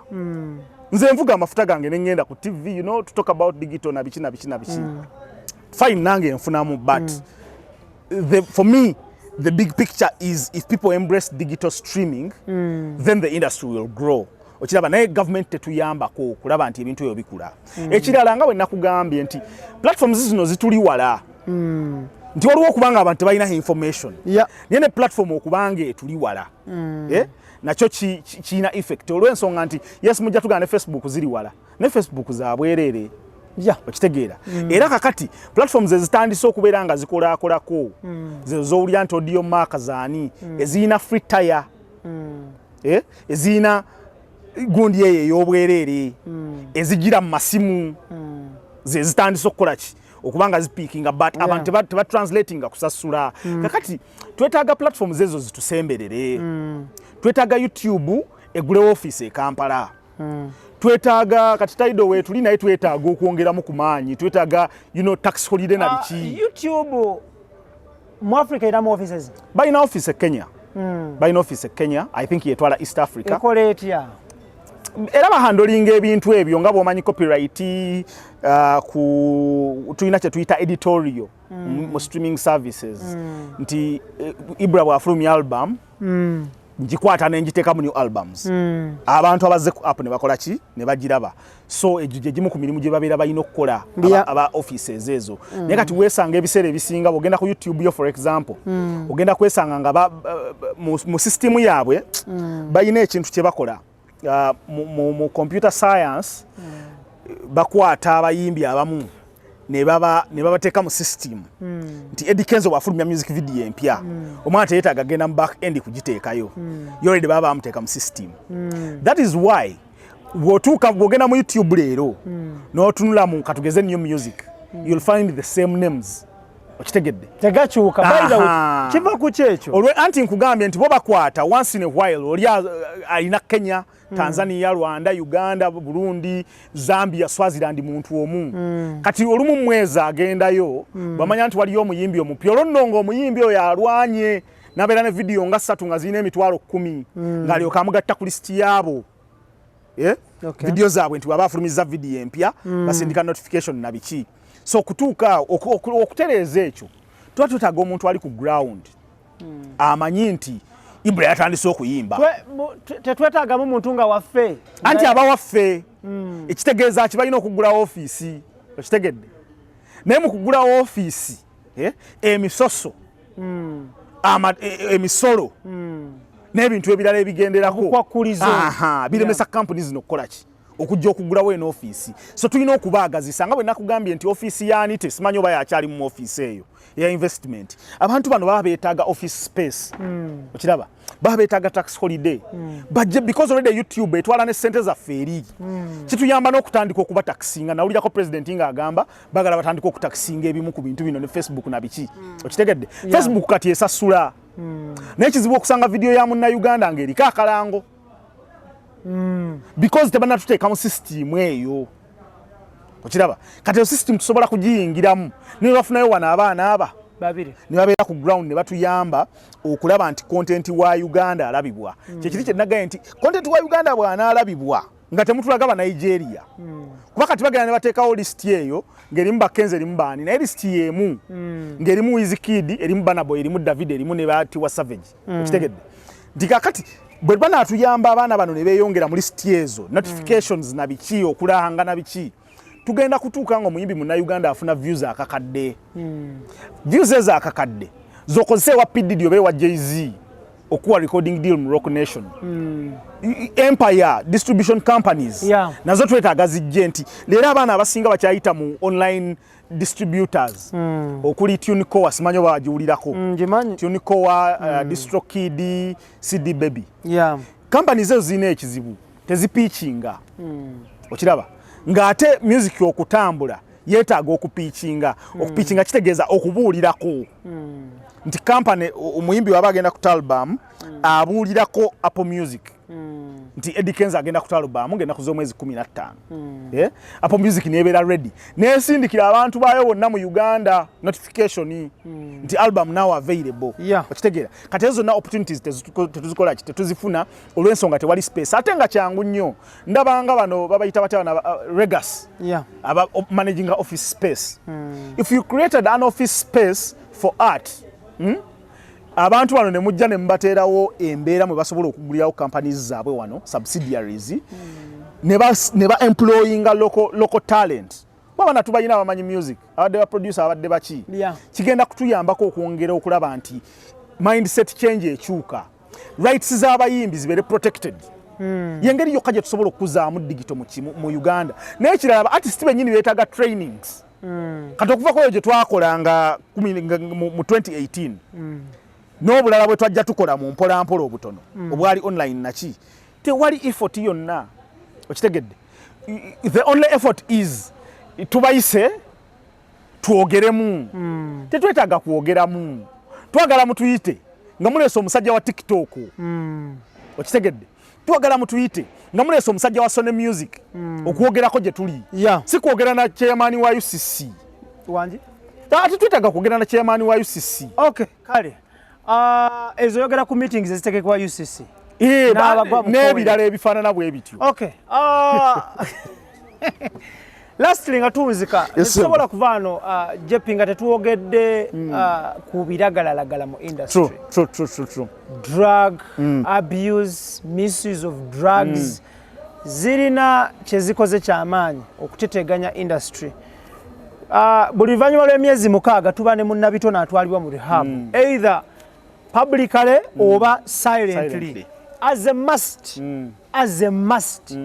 Nze nvuga amafuta gange ne ngenda ku TV to talk about digital na biki. Fine nange nfunamu but for me the big picture is if people embrace digital streaming then the industry will grow. Okiraba naye government tetuyambako kulaba nti ebintu ebyo bikula. Ekirala nga bwe nakugambye nti platforms zino zituli wala. Nti waliwo okubanga abantu tebalina information. Naye ne platform okubanga etuli wala. Nakyo kiina effect olw'ensonga nti yes mujja tugana ne Facebook ziri wala ne Facebook za bwerere. Okitegeera. Era kakati platforms ezitandise okubeera nga zikolakolako z'owulira nti audio mark zaani ezirina free tire ezirina gundi ye y'obwerere ezigira mu masimu ze zitandise okukola ki okubanga zipikinga but abantu teba translatinga kusasula kakati twetaaga platforms ezo zitusemberere twetaaga YouTube egule office e Kampala twetaaga kati Tidal we tuli naye twetaaga okwongeramu ku maanyi twetaaga tax holiday na biki YouTube mu Africa ina offices bayina office e Kenya bayina office e Kenya I think yetwala East Africa ekoleetya era bahandolinga ebintu ebyo nga bw'omanyi copyright tulina kye tuyita editorial mu streaming services nti Ibra bw'afulumya album ngikwata n'engiteeka mu new albums abantu abazze ku app ne bakola ki ne bagiraba so egyo gye gimu ku mirimu gye babeera balina okukola aba offices ezo naye kati weesanga ebiseera ebisinga bw'ogenda ku YouTube yo for example ogenda kwesanga nga mu system yaabwe balina ekintu kye bakola mu computer science bakwata abayimbi abamu ne babateeka mu system nti Eddie Kenzo bw'afulumya music video empya omwana teyeetaaga agenda mu back end kugiteekayo already baba bamuteeka mu system that is why bw'ogenda mu YouTube leero n'otunula mu katugeze new music you'll find the same names okitegedde tegakyuka kiva ku kyekyo anti nkugambye nti bo bakwata once in a while oli alina Kenya Tanzania Rwanda Uganda Burundi Zambia Swaziland muntu omu kati olumu mwezi agendayo bamanya nti waliyo omuyimbi omupya olwonnonga omuyimbi oyo alwanye nabeera ne video nga 3 nga zirina emitwalo 10 ng'alyoka amugatta ku listi yaabo video zaabwe nti baba afulumiza video empya basindika notification na biki so kutuuka okutereeza ekyo tuba twetaaga omuntu ali ku ground amanyi nti Ibra yatandise okuyimba tetwetaagamu muntu nga waffe anti aba waffe ekitegeeza kibalina okugula ofiisi okitegedde naye mu kugula ofiisi emisoso emisolo n'ebintu ebirala ebigenderako biremesa kampuni zino okukola ki okujja okugulawo eno ofiisi so tulina okubaagazisa nga bwe nakugambye nti ofiisi yaani tesimanyi oba yakyali mu ofiisi eyo ya investment abantu bano baba beetaaga office space okiraba baba beetaaga tax holiday but because already YouTube etwala ne ssente zaffe eri kituyamba n'okutandika okuba taxinga nawulirako president nga agamba bagala batandika okutaxinga ebimu ku bintu bino ne Facebook na biki okitegedde Facebook kati esasula naye kizibu okusanga video ya munna Uganda ng'eriko akalango because tebana tuteeka mu system eyo okiraba kati yo system tusobola kugiyingiramu ne bafunayo wana abaana aba babiri ne babeera ku ground ne batuyamba okulaba nti content wa Uganda alabibwa kyekiri kye nagaye nti content wa Uganda bwana alabibwa nga temutulaga ba Nigeria kuba kati bagenda ne bateekawo list eyo ng'erimu Bakenze erimu baani naye list yemu ng'erimu Wizkid erimu Burna Boy erimu David erimu ne Tiwa Savage okitegedde nti kakati bwe banatuyamba abaana bano ne beeyongera mu list ezo notifications na biki okulanga na biki tugenda kutuuka nga omuyimbi munna Uganda afuna views akakadde views ezo akakadde zokozese wa P Diddy oba wa Jay-Z okuwa recording deal mu Rock Nation Empire distribution companies nazo twetaaga zijje nti leero abaana abasinga bakyayita mu online distributors okuli TuneCore simanyi oba wagiwulirako TuneCore DistroKid CD Baby companies ezo zirina ekizibu tezipiichinga okiraba ng'ate music okutambula yeetaaga okupiichinga okupiichinga kitegeeza okubuulirako nti company omuyimbi waba agenda ku album abuulirako Apple Music nti Eddie Kenzo agenda ku album ngenda kuza omwezi 15 Apple Music nebeera ready nesindikira abantu baayo bonna mu Uganda notification nti album now available okitegeera kati ezo na opportunities tetuzikola tetuzifuna olw'ensonga tewali space ate nga kyangu nnyo ndabanga bano babayita batya na Regas aba managing office space if you created an office space for art abantu bano ne mujja ne mbateerawo embeera mwe basobola okugulirawo companies zaabwe wano subsidiaries ne ba employinga local talent baba tubayina abamanyi music abadde ba producer abadde baki kigenda kutuyambako okwongera okulaba nti mindset change ekyuka rights z'abayimbi zibeere protected yengeri yokka gye tusobola okuzaamu digital mu Uganda naye kirala artist bennyini beetaaga trainings kati okuva kweyo gye twakolanga mu 2018 n'obulala bwe twajja tukola mu mpolampola obutono obwali online naki tewali effort yonna okitegedde. The only effort is tubayise twogeremu. Tetwetaaga kwogeramu, twagala mutuyite nga muleese omusajja wa TikTok. Okitegedde, twagala mutuyite nga muleese omusajja wa Sony Music okwogerako gye tuli, si kwogera na chairman wa UCC wangi. Ate twetaaga kwogera na chairman wa UCC. Okay, kale ezo yogera ku meetings ezitegekwa UCC n'ebirala ebifaanana bwe bityo. Okay. Lastly nga tuwuzika tusobola kuvaano JP nga tetuwogedde ku biragalalagala mu industry. True. Drug abuse, misuse of drugs zirina kyezikoze kyamaanyi okuteteganya industry. Buli luvannyuma lw'emyezi 6 tuba ne munnabitono atwalibwa mu rehab, either publicly oba silently. As a must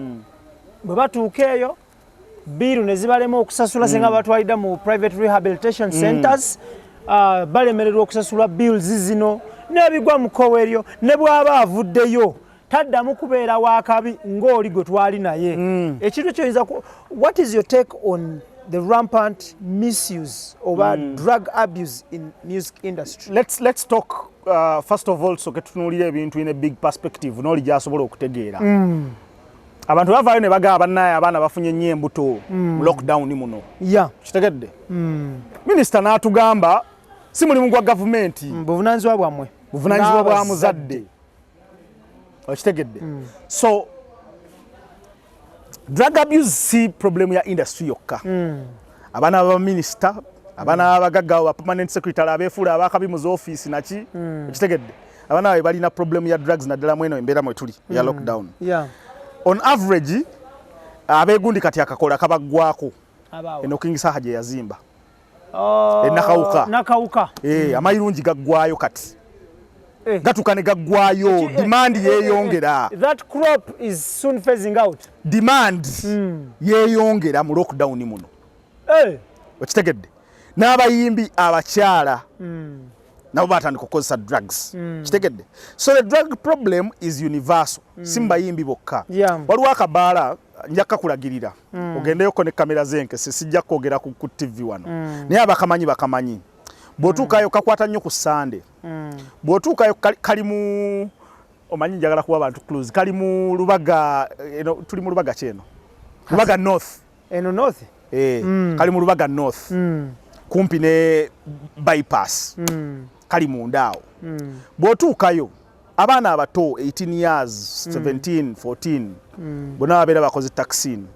bwe batuuka eyo biiru ne zibalema okusasula singa batwalidde mu private rehabilitation centers, balemererwa okusasula bills zino n'ebigwa mu kkowe eryo, ne bw'aba avuddeyo taddamu kubeera wakabi ng'oli gwe twali naye. Ekintu kyoyinza what is your take on the rampant misuse of drug abuse in music industry? Let's talk first of all, so ketunuulira ebintu in a big perspective n'oli gy'asobola okutegeera. Abantu bavaayo ne bagamba bannaye abaana bafunye nnyo embuto mu lockdown muno. Kitegedde. Minisita n'atugamba si mulimu gwa gavumenti, buvunaanyizibwa bwammwe, buvunaanyizibwa bwa muzadde. Okitegedde. So drug abuse si problem ya industry yokka. Abaana ba minisita, abaana abagagga ba permanent secretary abeefuula abakabi mu office naki. Okitegedde. Abaana be balina problem ya drugs naddala mweno embeera mwe tuli ya lockdown. On average abegundi kati akakola kabaggwako eno King Saha gye yazimba nakawuka amayirungi gaggwayo kati gatuka ne gaggwayo, demand yeeyongera. That crop is soon phasing out. Demand yeeyongera mu lockdown muno. Okitegedde, n'abayimbi abakyala nabo batandika okukozesa drugs. Kitegedde. So the drug problem is universal. Simbayimbi bokka. Waliwo akabaala njaka kulagirira. Ogendeyoko ne kamera zenkese sijja kwogera ku TV wano. Naye bakamanyi. Bw'otuukayo kakwata nnyo ku Sunday. Bw'otuukayo kali mu omanyi njagala kuwa abantu clues. Kali mu Lubaga, tuli mu Lubaga kyeno. Lubaga North. Eno North? Kali mu Lubaga North. Kumpi ne bypass. Kali mundaawo. Bw'otuukayo abaana abato 18 years, 17, 14 bonna babeera bakoze taxin,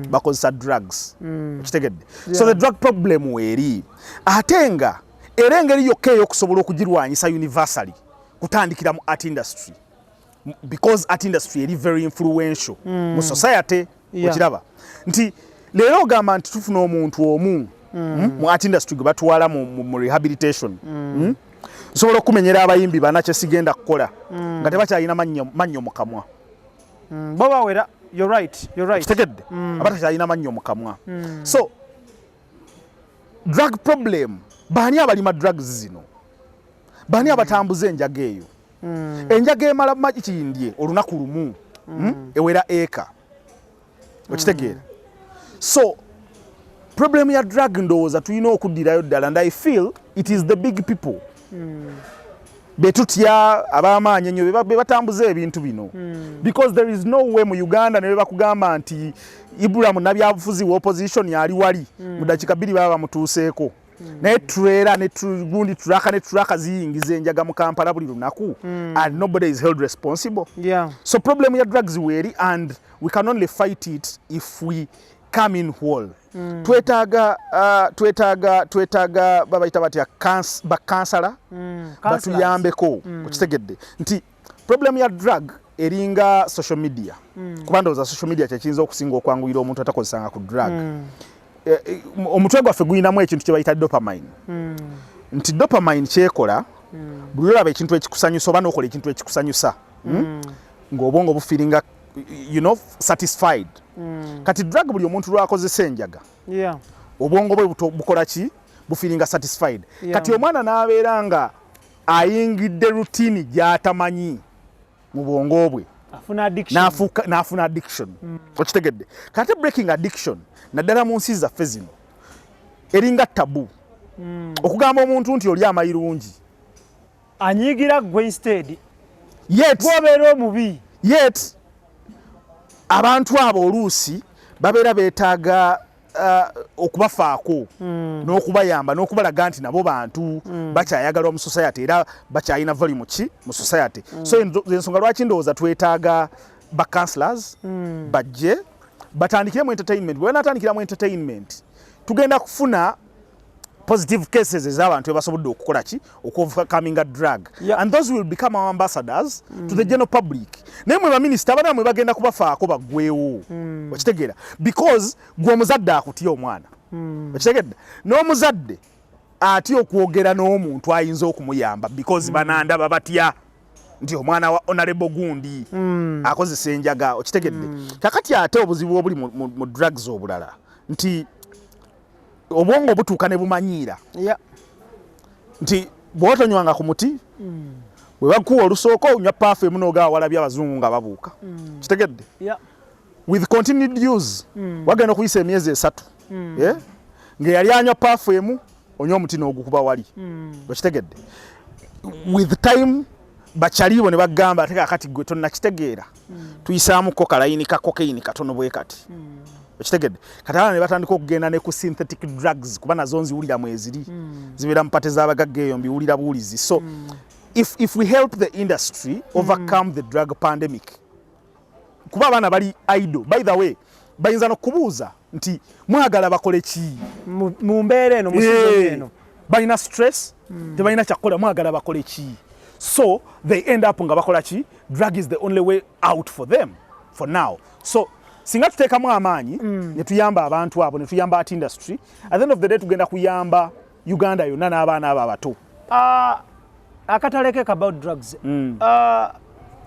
bakozesa drugs. Kitegedde. So the drug problem weeri ate nga era engeri yokka ey'okusobola okugirwanyisa universally kutandikira mu art industry, because art industry eri very influential mu society. Okiraba nti leero ogamba nti tufuna omuntu omu mu art industry gwe batwala mu rehabilitation, nsobola okumenyera abayimbi bana kye sigenda kukola nga tebakyalina mannyo mu kamwa. Bobawera, you're right. Kitegedde, abatakyalina mannyo mu kamwa. So drug problem, baani abalima drugs zino, baani abatambuza enjaga eyo. Enjaga emala makindye olunaku lumu ewera eka. Okitegeera. So problem ya drug ndowooza tulina okuddirayo ddala, and I feel it is the big people betutya ab'amaanyi ennyo be batambuza ebintu bino, because there is no way mu Uganda ne bakugamba nti Ibrahim nabyabufuzi wa opposition yali wali mu dakika 2 baba bamutuuseeko, naye trailer ne gundi traka ziyingiza enjaga mu Kampala buli lunaku, and nobody is held responsible. So problem ya drugs weeri, and we can only fight it if we come in whole. Twetaaga babayita batya bakansala batuyambeko. Okitegedde nti problem ya drug eringa social media, kubanga za social media kyekiyinza okusinga okwanguyira omuntu atakozesanga ku drug. Omutwe gwaffe guyinamu ekintu kye bayita dopamine. Nti dopamine kyekola buli olaba ekintu ekikusanyusa oba n'okola ekintu ekikusanyusa ng'obwongo bufiringa satisfied. Kati drug buli omuntu lwakozesa enjaga obwongo bwe bukola ki? Bufiringa satisfied. Kati omwana n'abeera nga ayingidde routine gy'atamanyi mu bwongo bwe, n'afuna addiction okitegedde kati breaking addiction naddala mu nsi zaffe zino eringa tabu okugamba omuntu nti oli amayirungi anyigira gwe instead yet gwobeera omubi yet abantu abo oluusi babeera beetaaga okubafaako n'okubayamba n'okubalaga nti nabo bantu bakyayagalwa mu society era bakyayina volume ki mu society so ensonga lwaki ndowooza twetaaga ba counselors bajje batandikire mu entertainment bwe banatandikira mu entertainment tugenda kufuna positive cases ez'abantu basobodde okukola ki overcoming a drug and those will become our ambassadors to the general public naye mwe baminisita abana mwe bagenda kubafaako baggweewo okitegeera because gwe omuzadde akutya omwana okitegedde n'omuzadde atya okwogera n'omuntu ayinza okumuyamba because banandaba batya nti omwana wa honorable gundi akozesa enjaga okitegedde kakati ate obuzibu obuli mu drugs obulala nti obwongo butuuka ne bumanyiira nti bw'otonywanga ku muti bwe bakuwa olusooka onywa paafu emu n'ogaa walabye abazungu nga babuuka kitegedde with continued use wagenda okuyisa emyezi 3 ng'eyali anywa paafu emu onywa omuti n'ogukuba wali okitegedde with time bakyaliibo ne bagamba ate kakati gwe tonnakitegeera tuyisaamu kokalayini ka cocaine katono bwe kati okitegedde kati abaana ne batandika okugenda ne ku synthetic drugs kuba nazo nziwulira mweziri zibeera mu pate z'abagagga eyo mbiwulira buwulizi so if we help the industry overcome the drug pandemic kuba abaana bali idle by the way bayinza n'okubuuza nti mwagala bakole ki mu mbeera eno mu season eno balina stress tebalina kyakukola mwagala bakole ki so they end up nga bakola ki drug is the only way out for them for now so singa tuteekamu amaanyi ne tuyamba abantu abo ne tuyamba art industry at the end of the day tugenda kuyamba Uganda yonna n'abaana abo abato akataleke about drugs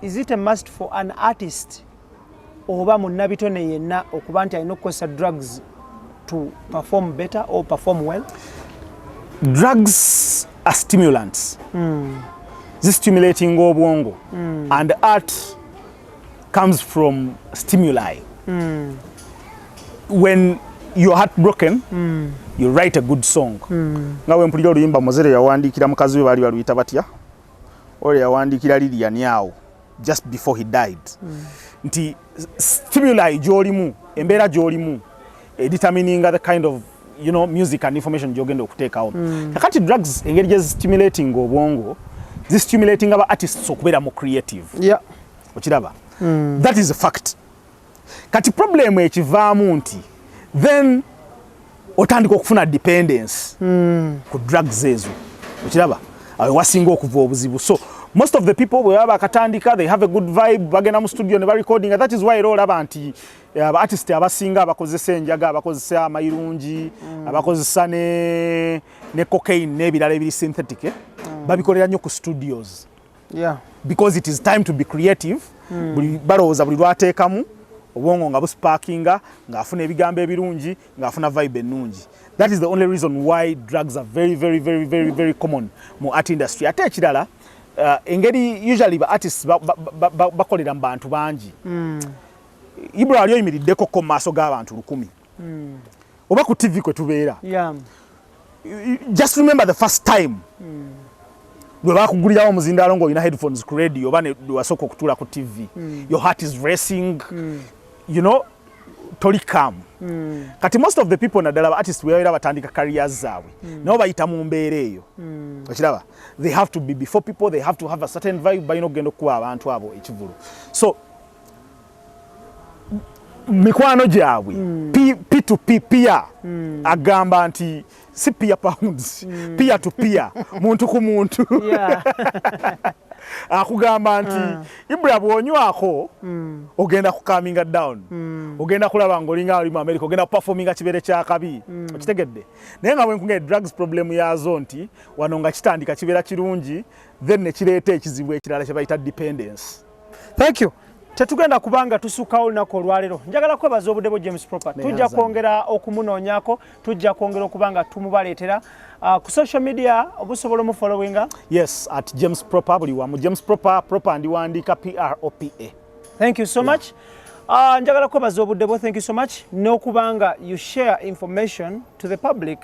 is it a must for an artist oba munnabitone yenna okuba nti alina okukozesa drugs to perform better or perform well? Drugs are stimulants zistimulating obwongo and art comes from stimuli. When you're heartbroken you write a good song nga we mpulira oluyimba Mozere yawandiikira mukazi we bali baluyita batya oli yawandiikira Lilian yawo just before he died nti stimuli gy'olimu embeera gy'olimu determining the kind of music and information gy'ogenda okuteekawo kakati drugs engeri gye stimulating obwongo stimulating aba artists okubeera mu creative okiraba that is a fact kati problem ekivaamu nti then otandika okufuna dependence ku drugs ezo okiraba awe wasinga okuva obuzibu so most of the people bwe baba akatandika they have a good vibe bagenda mu studio ne ba recording that is why olaba nti artists abasinga abakozesa enjaga abakozesa amayirungi abakozesa ne cocaine n'ebirala ebiri synthetic babikolera nnyo ku studios because it is time to be creative balowooza buli lwateekamu obwongo nga busparkinga ng'afuna ebigambo ebirungi ng'afuna vibe ennungi that is the only reason why drugs are very very very very very common mu art industry ate ekirala engeri usually ba artists bakolera mu bantu bangi Ibra ali oyimiriddeko ko maaso g'abantu 100 oba ku TV kwe tubeera just remember the first time lwe bakugulirawo omuzindaalo ng'olina headphones ku radio oba ne wasooka okutuula ku TV your heart is racing toli calm kati most of the people naddala ba artists bwe batandika careers zaabwe nabo bayita mu mbeera eyo okiraba they have to be before people they have to have a certain vibe balina okugenda okukuba abantu abo ekivulu so mikwano gyabwe P2P peer agamba nti si peer pounds peer to peer muntu ku muntu akugamba nti Ibra bwonywako ogenda ku coming down ogenda kulaba ngolinga ali mu America ogenda performinga kibere kya kabi okitegedde naye nga bwenkunga drugs problem yazo nti wano nga kitandika kibera kirungi then ne kireeta ekizibu ekirala kye bayita dependence. Thank you. Tetugenda kubanga tusukawo olunaku olwaleero njagala kwebaza obudde bwo James Propa tujja kwongera okumunoonyako tujja kwongera okubanga tumubaleetera ku social media obusobola mu followinga yes at James Propa buli wamu James Propa ndiwandiika PROPA Thank you so much. Njagala kwebaza obudde bwo, thank you so much. N'okubanga you share information to the public,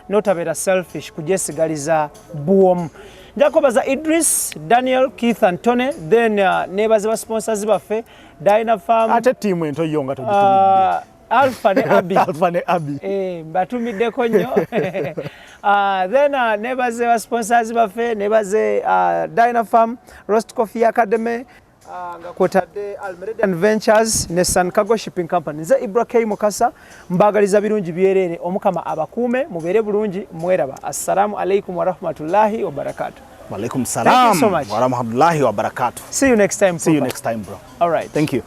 notabeera selfish kujesigaliza buomu. Njagala kwebaza Idris, Daniel, Keith and Tony, then nebaze ba sponsors baffe, Dina Farm. Ate team ento yonga tugitumidde. Alpha ne Abi. Alpha ne Abi. Batumiddeko nnyo. Then nebaze ba sponsors baffe, nebaze Dina Farm, Roast Coffee Academy, nga kwotadde Almeridian Ventures ne Sankago Shipping Company. Nze Ibrahim Mukasa mbagaliza birungi byerere omukama abakuume mubeere bulungi mweraba. Assalamu alaikum wa rahmatullahi wa barakatuh. Wa alaikum salam so wa rahmatullahi wa barakatuh. See you next time. See you next time, bro. All right. Thank you.